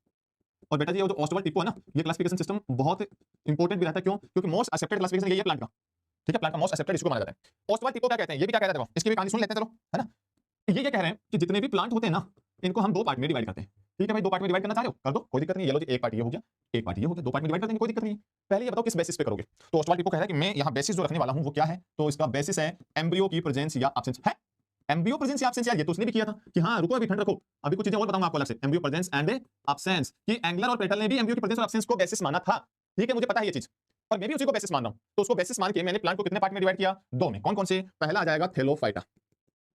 और बेटा जी ये जो ऑस्टवाल्ड टिपो है ना, ये क्लासिफिकेशन सिस्टम बहुत इंपॉर्टेंट भी रहता है, क्यों, क्योंकि मोस्ट एक्सेप्टेड क्लासिफिकेशन यही है प्लांट का, ठीक है, प्लांट का मोस्ट एक्सेप्टेड इसको माना जाता है। ऑस्टवाल्ड टिपो क्या कहते हैं, ये भी क्या कहते हैं, देखो इसकी भी कहानी सुन लेते हैं, चलो, है ना, ये कह रहे हैं कि जितने भी प्लांट होते हैं ना, इनको हम दो पार्ट में डिवाइड करते हैं, ठीक है भाई, दो पार्ट में डिवाइड करना चाह रहे हो कर दो, कोई दिक्कत नहीं, ये लो जी एक पार्ट ये हो गया, एक पार्ट ये हो गया, दो पार्ट में डिवाइड कर देंगे, कोई दिक्कत नहीं है। पहले ये बताओ किस बेसिस पे करोगे, तो ऑस्टवाल्ड टिपो कह रहा है कि मैं यहाँ बेसिस जो रखने वाला हूँ वो क्या है, तो इसका बेसिस है एम्ब्रियो की प्रेजेंस या एब्सेंस है, एम्ब्रियो प्रेजेंस या एब्सेंस, यार ये तो उसने भी किया था कि हाँ रुको अभी ठंड रखो, अभी कुछ चीजें और बताऊंगा आपको अलग से, एम्ब्रियो प्रेजेंस एंड एब्सेंस, कि एंगलर और प्रेटल ने भी एम्ब्रियो की प्रेजेंस और एब्सेंस को बेसिस माना था, ठीक है, मुझे पता है ये चीज, और मैं भी उसी को बेसिस मान रहा हूं। तो उसको बेसिस मान के मैंने प्लांट को कितने पार्ट में डिवाइड किया, दो में, कौन कौन से, पहला आ जाएगा थैलोफाइटा,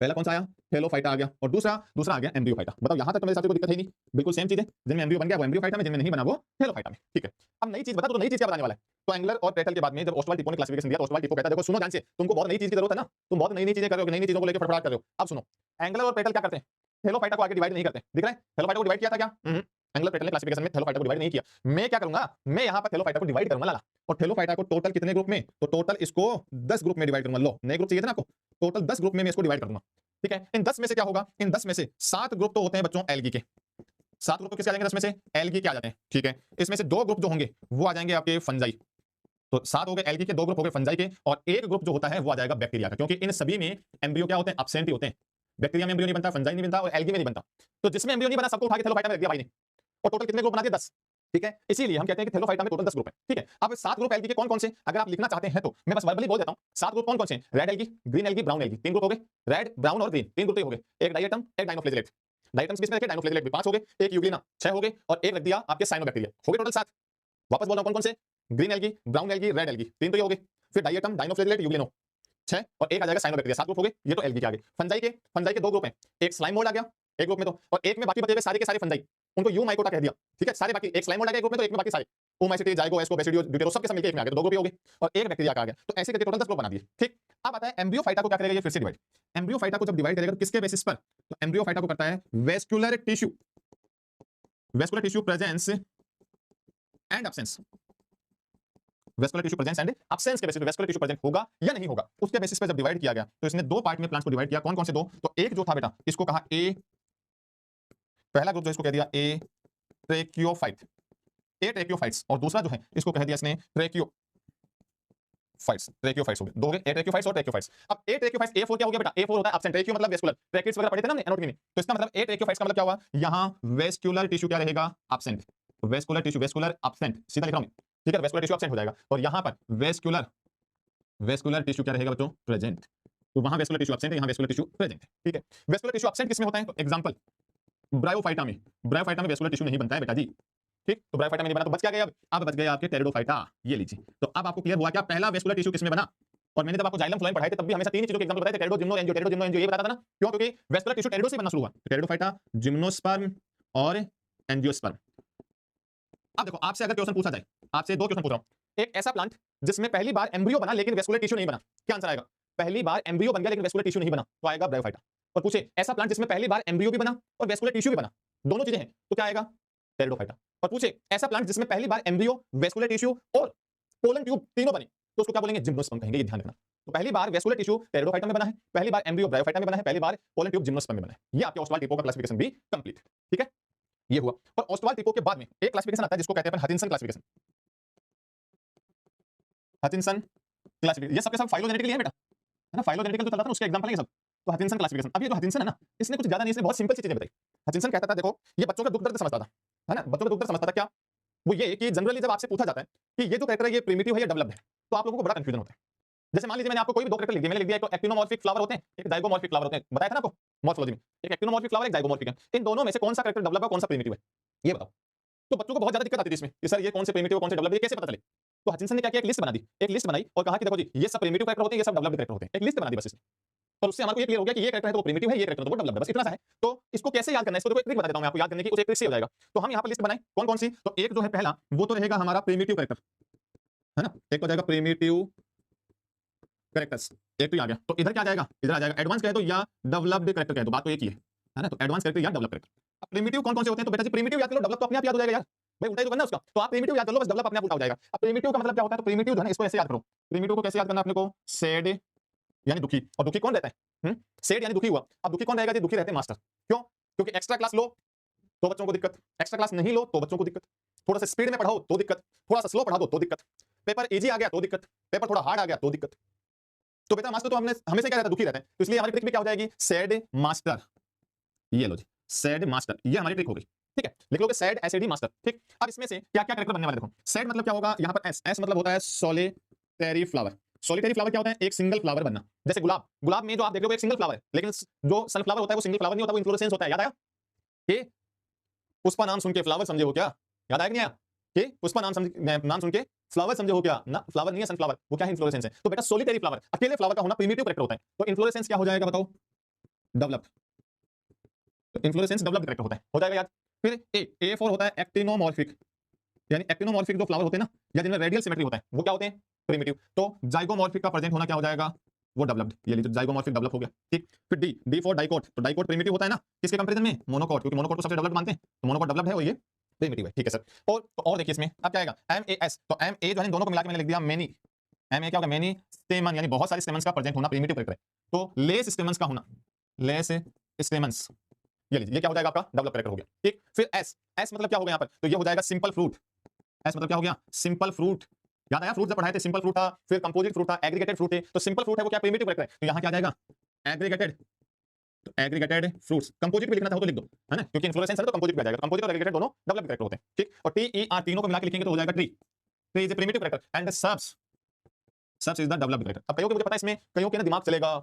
पहला कौन सा आया, थैलोफाइटा आ गया, और दूसरा आ गया एम्ब्रियोफाइटा। बताओ यहां तक तो मेरे साथ कोई दिक्कत है नहीं, बिल्कुल सेम चीज है, जिनमें एम्ब्रियो बन गया वो एम्ब्रियोफाइटा में, जिनमें नहीं बना वो थैलोफाइटा में, ठीक है। अब नई चीज बता, तो नई चीज क्या बताने वाला है, तो एंगलर और प्रेटल के बाद में जब ऑस्टवाल्ड टिपो ने क्लासिफिकेशन दिया तो ऑस्टवाल्ड टिपो कहता है देखो सुनो ध्यान से, तुमको बहुत नई चीज की जरूरत है ना, तुम बहुत नई नई चीजें कर रहे हो, नई नई चीजों को लेकर फड़फड़ाट कर रहे हो। अब सुनो एंगलर और प्रेटल क्या करते हैं, थैलोफाइटा को आगे डिवाइड नहीं करते, दिख रहा है, थैलोफाइटा को डिवाइड किया था क्या, एंगलर प्रेटल ने क्लासिफिकेशन में थैलोफाइटा को डिवाइड नहीं किया। मैं क्या करूंगा, मैं यहां पर थैलोफाइटा को डिवाइड करूंगा लाला, और थैलोफाइटा को टोटल कितने ग्रुप में, तो टोटल इसको 10 ग्रुप में डिवाइड करूंगा, लो नए ग्रुप चाहिए थे ना आपको, टोटल 10 ग्रुप में मैं इसको डिवाइड कर दूंगा, ठीक है। इन 10 में से क्या होगा, इन 10 में से 7 ग्रुप तो होते हैं बच्चों एल्गी के, 7 ग्रुप तो किसके आ जाएंगे 10 में से, एल्गी के आ जाते हैं, ठीक है। इसमें से 2 ग्रुप जो होंगे वो आ जाएंगे आपके फंजाई, तो 7 हो गए एल्गी के, 2 ग्रुप हो गए फंजाई के, और एक ग्रुप जो होता है वो आ जाएगा बैक्टीरिया का, क्योंकि इन सभी में एम्ब्रियो क्या होते हैं, एब्सेंट ही होते हैं, बैक्टीरिया में एम्ब्रियो नहीं बनता, फंजाई नहीं बनता, और एल्गी में नहीं बनता, तो जिसमें एम्ब्रियो नहीं बना सबको उठा के थैलोफाइटा में रख दिया भाई ने, और टोटल कितने ग्रुप बना दिए 10, ठीक है। इसीलिए हम कहते हैं कि थैलोफाइटा में टोटल 10 ग्रुप है, ठीक है। अब 7 ग्रुप एल्गी के कौन कौन से अगर आप लिखना चाहते हैं तो मैं बस वर्बली बोल देता हूं, 7 ग्रुप कौन कौन से, red algae, green algae, brown algae, 3 group हो गए, रेड ब्राउन और ग्रीन 3 ग्रुप हो गए, एक डायटम एक डाइनोफ्लेजेलेट, डायटम्स किसमें रखे, डाइनोफ्लेजेलेट भी 5 हो गए, एक यूग्लिना 6 हो गए, और एक रख दिया आपके साइनोबैक्टीरिया, हो गए टोटल 7। वापस बोल रहा हूं कौन कौन से, green algae, brown algae, red algae, 3 तो ये हो गए, फिर डायटम, डाइनोफ्लेजेलेट, यूग्लिनो 6, और एक आ जाएगा साइनोबैक्टीरिया, 7 ग्रुप हो गए, ये तो एल्गी के आगे। फंजाई के 2 ग्रुप हैं, एक स्लाइम मोल्ड आ गया एक ग्रुप में, तो और एक में बाकी बचे हुए सारे के सारे फंजाई, उनको यू माइकोटा कह दिया, ठीक है, सारे बाकी एक स्लाइम मोल्ड आ गया एक ग्रुप में, तो एक में बाकी सारे ओमाइसिटी, जाइगो, एस्को, बेसिडियो, ड्यूटेरो सब के सब मिलके एक में आ गए, तो 2 ग्रुप ही हो गए, और एक बैक्टीरिया का आ गया, तो ऐसे करके टोटल 10 ग्रुप बना दिए, ठीक। अब आता है एम्ब्रियोफाइटा को क्या करेगा, ये फिर से डिवाइड, एम्ब्रियोफाइटा को जब डिवाइड करेगा तो किसके बेसिस पर, तो एम्ब्रियोफाइटा को करता है vascular tissue presence and absence, vascular tissue presence and absence के बेसिस पे वेस्कुलर टिश्यू प्रेजेंट होगा या नहीं होगा, उसके बेसिस पे जब डिवाइड किया गया तो इसने दो पार्ट में प्लांट्स को डिवाइड किया। कौन कौन से दो? तो एक जो था बेटा इसको कहा ए, पहला ग्रुप जो इसको कह दिया ए ट्रेकियोफाइट, ए ट्रेकियोफाइट्स, और दूसरा जो है इसको कह दिया इसने ट्रेकियोफाइट्स। ट्रेकियोफाइट्स हो गए दो, ए ट्रेकियोफाइट्स और ट्रेकियोफाइट्स। अब ए ट्रेकियोफाइट्स ए4 क्या हो गया बेटा? ए4 होता है एब्सेंट, ट्रेकियो मतलब वेस्कुलर, ट्रेकिट्स वगैरह पढ़े थे ना हमने एनाटॉमी में, तो इसका मतलब ए ट्रेकियोफाइट्स का मतलब क्या हुआ? यहां वेस्कुलर टिश्यू क्या रहेगा? Absent. Vascular tissue, vascular absent, सीधा लिख रहा हूं, ठीक है, वेस्कुलर टिश्यू एब्सेंट हो जाएगा, और यहां पर वेस्कुलर टिश्यू क्या रहेगा बच्चों? प्रेजेंट। तो वहां वेस्कुलर टिश्यू एब्सेंट है, यहां वेस्कुलर टिश्यू प्रेजेंट है, ठीक है। वेस्कुलर टिश्यू एब्सेंट किसमें होता है? तो एग्जांपल ब्रायोफाइटा में, ब्रायोफाइटा में वेस्कुलर टिश्यू नहीं बनता है बेटा जी, ठीक। तो ब्रायोफाइटा में नहीं बना तो बच क्या गया? अब बच गया आपके टेरिडोफाइटा, ये लीजिए। तो अब आपको क्लियर हुआ क्या पहला वेस्कुलर टिश्यू किसमें बना? और मैंने जब आपको जाइलम फ्लोएम पढ़ाए थे तब भी हमेशा तीन चीजों के एग्जांपल बताए थे, टेरिडो, जिम्नो, एंजियो, टेरिडो, जिम्नो, एंजियो, ये बताता था ना, क्यों? क्योंकि वेस्कुलर टिश्यू टेरिडो से बनना शुरू हुआ, टेरिडोफाइटा, जिम्नोस्पर्म और एंजियोस्पर्म। अब देखो आपसे अगर क्वेश्चन पूछा जाए, आपसे दो क्वेश्चन पूछ रहा हूं, एक ऐसा प्लांट जिसमें पहली बार एम्ब्रियो बना लेकिन वेस्कुलर टिश्यू नहीं बना, क्या आंसर आएगा? पहली बार एम्ब्रियो बन गया लेकिन वेस्कुलर टिश्यू नहीं बना, तो आएगा ब्रायोफाइटा। और पूछे ऐसा प्लांट जिसमें पहली बार एम्ब्रियो भी बना और वेस्कुलर टिश्यू भी बना, दोनों चीजें हैं, तो क्या आएगा? टेरिडोफाइटा। और पूछे ऐसा प्लांट जिसमें पहली बार एम्ब्रियो, वेस्कुलर टिश्यू और पोलन ट्यूब तीनों बने, तो उसको क्या बोलेंगे? जिम्नोस्पर्म कहेंगे, ये ध्यान रखना। तो पहली बार वेस्कुलर टिश्यू टेरिडोफाइटा में बना है, पहली बार एम्ब्रियो ब्रायोफाइटा में बना है, पहली बार पोलन ट्यूब जिम्नोस्पर्म में बना है। ये आपके ओस्वाल्ड टिपो का क्लासिफिकेशन भी कंप्लीट, ठीक है, ये हुआ। और ओस्वाल्ड टिपो के बाद में एक क्लासिफिकेशन आता है जिसको कहते हैं अपन हचिंसन क्लासिफिकेशन। हचिंसन क्लासिफिकेशन, ये सबके सब फाइलोजेनेटिकली है बेटा, है ना, फाइलोजेनेटिकल जो चल रहा था उसके एग्जांपल है ये सब। तो हचिंसन क्लासिफिकेशन, अब ये जो हचिंसन है ना, इसने कुछ ज्यादा नहीं, इसने बहुत सिंपल सी चीजें बताई। हचिंसन कहता था देखो ये बच्चों का दुख दर्द समझता था, है ना, बच्चों का दुख दर्द समझता था। क्या वो? ये कि जनरली जब आपसे पूछा जाता है कि ये जो कैरेक्टर है ये प्रिमिटिव है या डेवलप्ड है, तो आप लोगों को बड़ा कंफ्यूजन होता है। जैसे मान लीजिए मैंने आपको कोई भी दो कैरेक्टर लिख दिए, मैंने लिख दिया एक तो एक्टिनोमॉर्फिक फ्लावर होते हैं, एक जाइगोमॉर्फिक फ्लावर होते हैं, बताया था ना आपको मॉर्फोलॉजी में, एक एक्टिनोमॉर्फिक फ्लावर, एक जाइगोमॉर्फिक है। इन दोनों में से कौन सा कैरेक्टर डेवलप है, कौन सा प्रिमिटिव है, ये बताओ। तो बच्चों को बहुत ज्यादा दिक्कत आती थी इसमें कि सर ये कौन से प्रिमिटिव कौन से डेवलप है, ये कैसे पता चले? तो हचिंसन ने क्या किया, एक लिस्ट बना दी, एक लिस्ट बनाई और कहा कि देखो जी ये सब प्रिमिटिव कैरेक्टर होते हैं, ये सब डेवलप्ड कैरेक्टर होते हैं, एक लिस्ट बना दी बस इसने। और उससे हमारे को ये क्लियर हो गया कि ये कैरेक्टर है तो वो प्रिमिटिव है, ये कैरेक्टर तो वो डेवलप्ड है, बस इतना सा है। तो इसको कैसे याद करना है, इसको देखो एक ट्रिक बता देता हूं मैं आपको, याद करने की उसे एक ट्रिक से हो जाएगा। तो हम यहाँ पर लिस्ट बनाए कौन कौन सी, तो एक जो है पहला वो तो रहेगा हमारा प्रिमिटिव कैरेक्टर, है ना, एक हो जाएगा प्रिमिटिव कैरेक्टर्स, एक तो आ गया। तो इधर क्या आ जाएगा, इधर आ जाएगा एडवांस कहे तो या डेवलप्ड कैरेक्टर कहे तो, बात तो एक ही है ना। तो एडवांस कैरेक्टर या डेवलप कैरेक्टर। अब प्रिमिटिव कौन कौन से होते हैं, तो बेटा जी प्रिमिटिव याद कर लो, डेवलप तो अपने आप याद हो जाएगा यार, भाई उल्टा ही तो करना है उसका, तो आप प्रिमिटिव याद कर लो, बस डेवलप अपने आप उल्टा हो जाएगा। अब प्रिमिटिव का मतलब क्या होता है, तो प्रिमिटिव जो है इसको ऐसे याद करो, प्रिमिटिव को कैसे याद करना है अपने को, सैड यानी दुखी, और दुखी कौन रहता है, सैड यानी दुखी हुआ। अब दुखी कौन रहेगा जी, दुखी रहते हैं मास्टर, क्यों? क्योंकि एक्स्ट्रा क्लास लो तो बच्चों को दिक्कत, एक्स्ट्रा क्लास नहीं लो तो बच्चों को दिक्कत, थोड़ा सा स्पीड में पढ़ाओ तो दिक्कत, थोड़ा सा स्लो पढ़ा दो तो दिक्कत, पेपर इजी आ गया तो दिक्कत, पेपर थोड़ा हार्ड आ गया तो दिक्कत। तो बेटा मास्टर तो हमने हमेशा क्या रहता है, दुखी रहता है, तो इसलिए हमारी ट्रिक भी क्या हो जाएगी, सैड मास्टर। ये लो जी सैड मास्टर, ये हमारी ट्रिक हो गई, ठीक है, लिख लोगे सैड एसएडी मास्टर, ठीक। अब इसमें से क्या क्या कैरेक्टर बनने वाले देखो, सैड मतलब क्या होगा, यहाँ पर एस, एस मतलब होता है सोलिटरी फ्लावर। सोलिटरी फ्लावर क्या होता है, एक सिंगल फ्लावर बनना, जैसे गुलाब, गुलाब में जो आप देख रहे हो एक सिंगल फ्लावर है, लेकिन जो सनफ्लावर होता है वो सिंगल फ्लावर नहीं होता, वो इन्फ्लोरेसेंस होता है, याद आया कि पुष्पा नाम सुन के फ्लावर समझे हो क्या, याद आया कि नहीं आया, कि पुष्पा नाम सुन के फ्लावर समझे हो क्या ना, फ्लावर नहीं है सनफ्लावर, वो क्या है, इन्फ्लोरेसेंस है। तो बेटा सोलिटरी फ्लावर, अकेले फ्लावर का होना प्रिमिटिव कैरेक्टर होता है, तो इन्फ्लोरेसेंस क्या हो जाएगा बताओ, डेवलप, इन्फ्लोरेसेंस डेवलप्ड कैरेक्टर होता है, हो जाएगा याद। फिर ए फॉर होता है एक्टिनोमॉर्फिक, यानी एक्टिनोमॉर्फिक जो फ्लावर होते हैं ना, या जिनमें रेडियल सिमेट्री होता है, वो क्या होते हैं, प्रिमिटिव। तो जाइगोमॉर्फिक का प्रेजेंट होना क्या हो जाएगा, वो डेवलप्ड, ये लीजिए जाइगोमॉर्फिक डेवलप हो गया, ठीक। फिर डी, डी फॉर डाइकोट, तो डाइकोट प्रिमिटिव होता है ना, किसके कंपैरिजन में, मोनोकोट, क्योंकि मोनोकोट को सबसे डेवलप्ड मानते हैं, तो मोनोकोट डेवलप्ड है और ये प्रिमिटिव है, ठीक है सर। और तो और देखिए इसमें अब क्या आएगा, एम ए एस, तो एम ए जो है दोनों को मिला के मैंने लिख दिया मेनी, एम ए क्या होगा, मेनी स्टेमन, यानी बहुत सारे स्टेमन्स का प्रेजेंट होना प्रिमिटिव कैरेक्टर है। तो लेस स्टेमन्स का होना, लेस स्टेमन्स, ये लीजिए ये क्या हो जाएगा आपका डेवलप कैरेक्टर हो गया, ठीक। फिर एस, एस मतलब क्या हो गया यहाँ पर, तो ये हो जाएगा सिंपल फ्रूट, एस मतलब क्या हो गया, सिंपल फ्रूट, याद आया फ्रूट जब पढ़ाए थे, सिंपल फ्रूट था, फिर कंपोजिट फ्रूट था, एग्रीगेटेड फ्रूट है, तो सिंपल फ्रूट है वो क्या प्रिमिटिव कैरेक्टर है, तो यहाँ क्या आ जाएगा एग्रीगेटेड, तो एग्रीगेटेड फ्रूट्स, कंपोजिट भी लिखना चाहो तो लिख दो, है ना, क्योंकि इन्फ्लोरेसेंस है तो कंपोजिट भी आ जाएगा, तो कंपोजिट और एग्रीगेटेड दोनों डेवलप्ड कैरेक्टर होते हैं, ठीक। और टी ई आर तीनों को मिला के लिखेंगे तो हो जाएगा tree, tree is a primitive character and subs, subs is the developed character. अब कईयों को मुझे पता है इसमें कईयों के ना दिमाग चलेगा,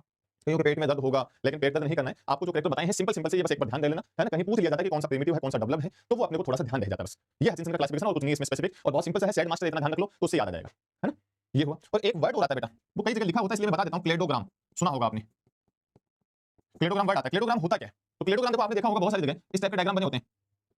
कईयों के पेट में दर्द होगा, लेकिन पेट दर्द नहीं करना है आपको, जो कैरेक्टर बताए हैं सिंपल सिंपल से, ये बस एक बार ध्यान दे लेना, है ना, कहीं पूछ लिया जाता है कि कौन सा प्रिमिटिव है कौन सा डेवलप्ड है, तो वो अपने को थोड़ा सा ध्यान रह जाता है बस। ये हचिंसन का क्लासिफिकेशन और कुछ नहीं इसमें स्पेसिफिक, और बहुत सिंपल सा है, सैड मास्टर इतना ध्यान रख लो तो उससे याद आ जाएगा, है ना, ये हुआ। और एक वर्ड हो रहा है बेटा, वो कई जगह लिखा होता है इसलिए मैं बता देता हूं, क्लेडोग्राम, सुना होगा आपने, क्लेडोग्राम वर्ड आता है। क्लेडोग्राम होता क्या है, तो क्लेडोग्राम देखो आपने देखा होगा बहुत सारी जगह इस टाइप के डायग्राम बने होते हैं,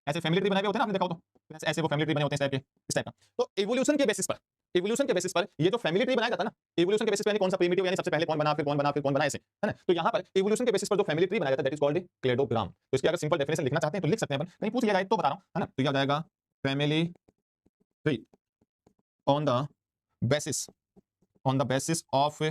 ऐसे फैमिली ट्री बनाए हुए होते हैं ना, आपने देखा हो तो ऐसे वो फैमिली ट्री बने होते हैं इस टाइप का। तो इवोल्यूशन के बेसिस पर, इवोल्यूशन के बेसिस पर ये जो फैमिली ट्री बनाया जाता है ना, इवोल्यूशन के बेसिस पर यानी कौन सा प्रिमिटिव, यानी सबसे पहले कौन बना, फिर कौन बना, फिर कौन बना, ऐसे, है ना। तो यहाँ पर इवोल्यूशन के बेसिस पर जो फैमिली ट्री बनाया जाता है दैट इज कॉल्ड क्लेडोग्राम। तो इसकी अगर सिंपल डेफिनेशन लिखना चाहते हैं तो लिख सकते हैं अपन, कहीं पूछ लिया जाए तो बता रहा हूँ, है ना। तो क्या हो जाएगा, family tree on the basis, on the basis of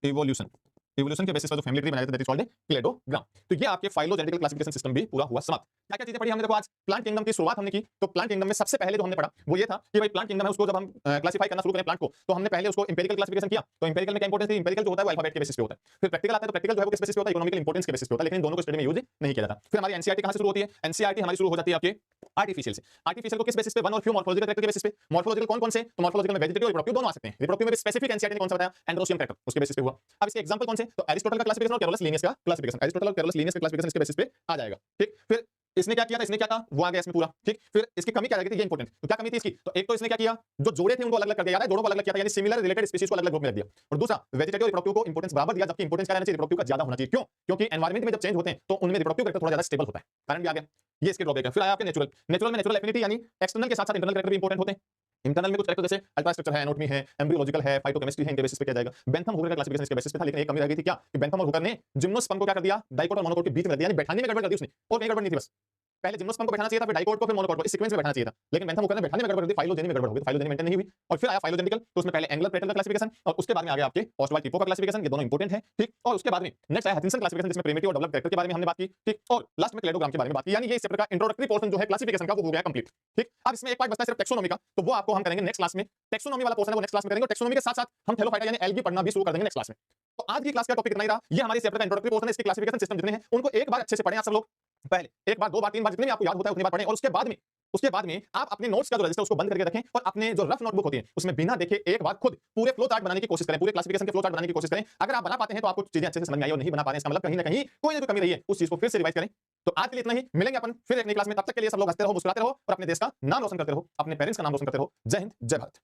evolution, evolution के बेसिस पर जो फैमिली ट्री बनाया जाता है दैट इज कॉल्ड क्लेडोग्राम। तो ये आपके फाइलोजेनेटिकल क्लासिफिकेशन सिस्टम भी पूरा हुआ समाप्त। क्या क्या चीजें पढ़ी हमने, देखो आज प्लांट किंगडम की शुरुआत हमने की, तो प्लांट किंगडम में सबसे पहले जो हमने पढ़ा वो ये था कि भाई प्लांट किंगडम है, उसको जब हम क्लासिफाई करना शुरू करें प्लांट को, तो हमने पहले उसको एम्पिरिकल क्लासिफिकेशन किया। तो एम्पिरिकल में क्या इंपॉर्टेंस थी, एम्पिरिकल जो होता है वो अल्फाबेट के बेसिस पे होता है। फिर प्रैक्टिकल आता है, तो प्रैक्टिकल जो है वो किस बेसिस पे होता है, इकोनॉमिकल इंपॉर्टेंस के बेसिस पे होता है, लेकिन इन दोनों को स्टडी में यूज नहीं किया जाता। फिर हमारी एनसीईआरटी कहां से शुरू होती है, एनसीईआरटी हमारी शुरू हो जाती है आपके आर्टिफिशियल से। आर्टिफिशियल को किस बेसिस पे, वन और फ्यू मॉर्फोलॉजिकल कैरेक्टर के बेसिस पे। मॉर्फोलॉजिकल कौन कौन से, तो मॉर्फोलॉजिकल में वेजिटेटिव और रिप्रोडक्टिव दोनों आ सकते हैं। रिप्रोडक्टिव में स्पेसिफिक एनसीईआरटी ने कौन सा बताया, एंड्रोसियम कैरेक्टर, उसके बेसिस पे हुआ। अब इसके एग्जांपल कौन से, तो एरिस्टोटल का क्लासिफिकेशन और कैरोलस लीनियस का क्लासिफिकेशन, एरिस्टोटल और कैरोलस लीनियस का क्लासिफिकेशन इसके बेसिस पे आ जाएगा। ठीक, फिर इसने क्या किया था, इसने क्या कहा वो आ गया इसमें पूरा। ठीक, फिर इसकी कमी क्या लगी थी, ये इंपॉर्टेंट। तो क्या कमी थी इसकी, तो एक तो इसने क्या किया, जो जोड़े थे उनको अलग अलग कर दिया, याद है, जोड़ों को अलग अलग किया था, यानी सिमिलर रिलेटेड स्पीशीज को अलग अलग ग्रुप में रख दिया। और दूसरा वेजिटेटिव और रिप्रोडक्टिव को इंपॉर्टेंस बराबर दिया, जबकि इंपॉर्टेंस क्या रहना चाहिए, रिप्रोडक्टिव का ज्यादा होना चाहिए। क्यों, क्योंकि एनवायरमेंट में जब चेंज होते हैं तो उनमें रिप्रोडक्टिव कैरेक्टर थोड़ा ज्यादा स्टेबल होता है, कारण भी आ गया, ये इसके ड्रॉबैक है। फिर आया आपके नेचुरल, नेचुरल में नेचुरल एफिनिटी यानी एक्सटर्नल के साथ साथ इंटरनल कैरेक्टर भी इंपॉर्टेंट होते हैं। इंटरनल में कुछ कैरेक्टर जैसे अल्ट्रा स्ट्रक्चर है, एनाटॉमी है, एम्ब्रियोलॉजिकल है, फाइटोकेमिस्ट्री है, इनके बेसिस पे किया जाएगा। बेंथम हुकर का क्लासिफिकेशन इसके बेसिस पे था, लेकिन एक कमी रह गई थी क्या, कि बेंथम और हुकर ने जिम्नोस्पर्म को क्या कर दिया, डाइकोट और मोनोकोट के बीच में रख दिया, यानी बैठाने में गड़बड़ कर दी उसने, और कहीं गड़बड़ नहीं थी बस। पहले जिम्नोस्पर्म को बैठाना चाहिए था, फिर डाइकोट को, फिर मोनोकोट को, इस सीक्वेंस में बैठाना चाहिए था, लेकिन बेंथम हुकर ने बैठाने में गड़बड़ कर दी, फाइलोजेनी में गड़बड़ हो गई, फाइलोजेनी मेंटेन नहीं हुई। और फिर आया फाइलोजेनिकल, तो उसमें पहले एंगुलर प्लेटल का क्लासिफिकेशन और उसके बाद में आ गया आपके ऑस्ट्रोलाइट टिपो का क्लासिफिकेशन, ये दोनों इंपॉर्टेंट है। ठीक, और उसके बाद में नेक्स्ट आया हचिंसन क्लासिफिकेशन, जिसमें प्रिमिटिव और डेवलप्ड कैरेक्टर के बारे में हमने बात की। ठीक, और लास्ट में क्लेडोग्राम के बारे में बात की, यानी ये इस चैप्टर का इंट्रोडक्टरी पोर्शन जो है क्लासिफिकेशन का वो हो गया कंप्लीट। ठीक, अब इसमें एक पार्ट बचता है सिर्फ टेक्सोनॉमी का, तो वो आपको हम करेंगे नेक्स्ट क्लास में। टेक्सोनॉमी वाला पोर्शन है वो नेक्स्ट क्लास में करेंगे, और टेक्सोनॉमी के साथ साथ हम थैलोफाइटा यानी एल्गी पढ़ना भी शुरू कर देंगे नेक्स्ट क्लास में। तो आज की क्लास का टॉपिक इतना ही रहा, ये हमारे चैप्टर का इंट्रोडक्टरी पोर्शन है, इसके क्लासिफिकेशन सिस्टम जितने हैं उनको एक बार अच्छे से पढ़ें आप सब लोग, पहले एक बार, दो बार, तीन बार, जितने भी आपको याद होता है उतनी बार पढ़ें। और उसके बाद में आप अपने नोट्स का जो रजिस्टर उसको बंद करके रखें, और अपने जो रफ नोटबुक होती है उसमें बिना देखे एक बार खुद पूरे फ्लो चार्ट बनाने की कोशिश करें, पूरे क्लासिफिकेशन के फ्लो चार्ट बनाने की कोशिश करें। अगर आप बना पाते हैं तो आपको चीजें अच्छे से समझ में आई, और नहीं बना पा रहे हैं इसका मतलब कहीं ना कहीं कोई ना कोई कमी रही है, उस चीज को फिर से रिवाइज करें। तो आज के लिए इतना ही, मिलेंगे अपन फिर एक नई क्लास में, तब तक के लिए सब लोग हंसते रहो, मुस्कुराते रहो, और अपने देश का नाम रोशन करते रहो, अपने पेरेंट्स का नाम रोशन करते रहो। जय हिंद, जय भारत।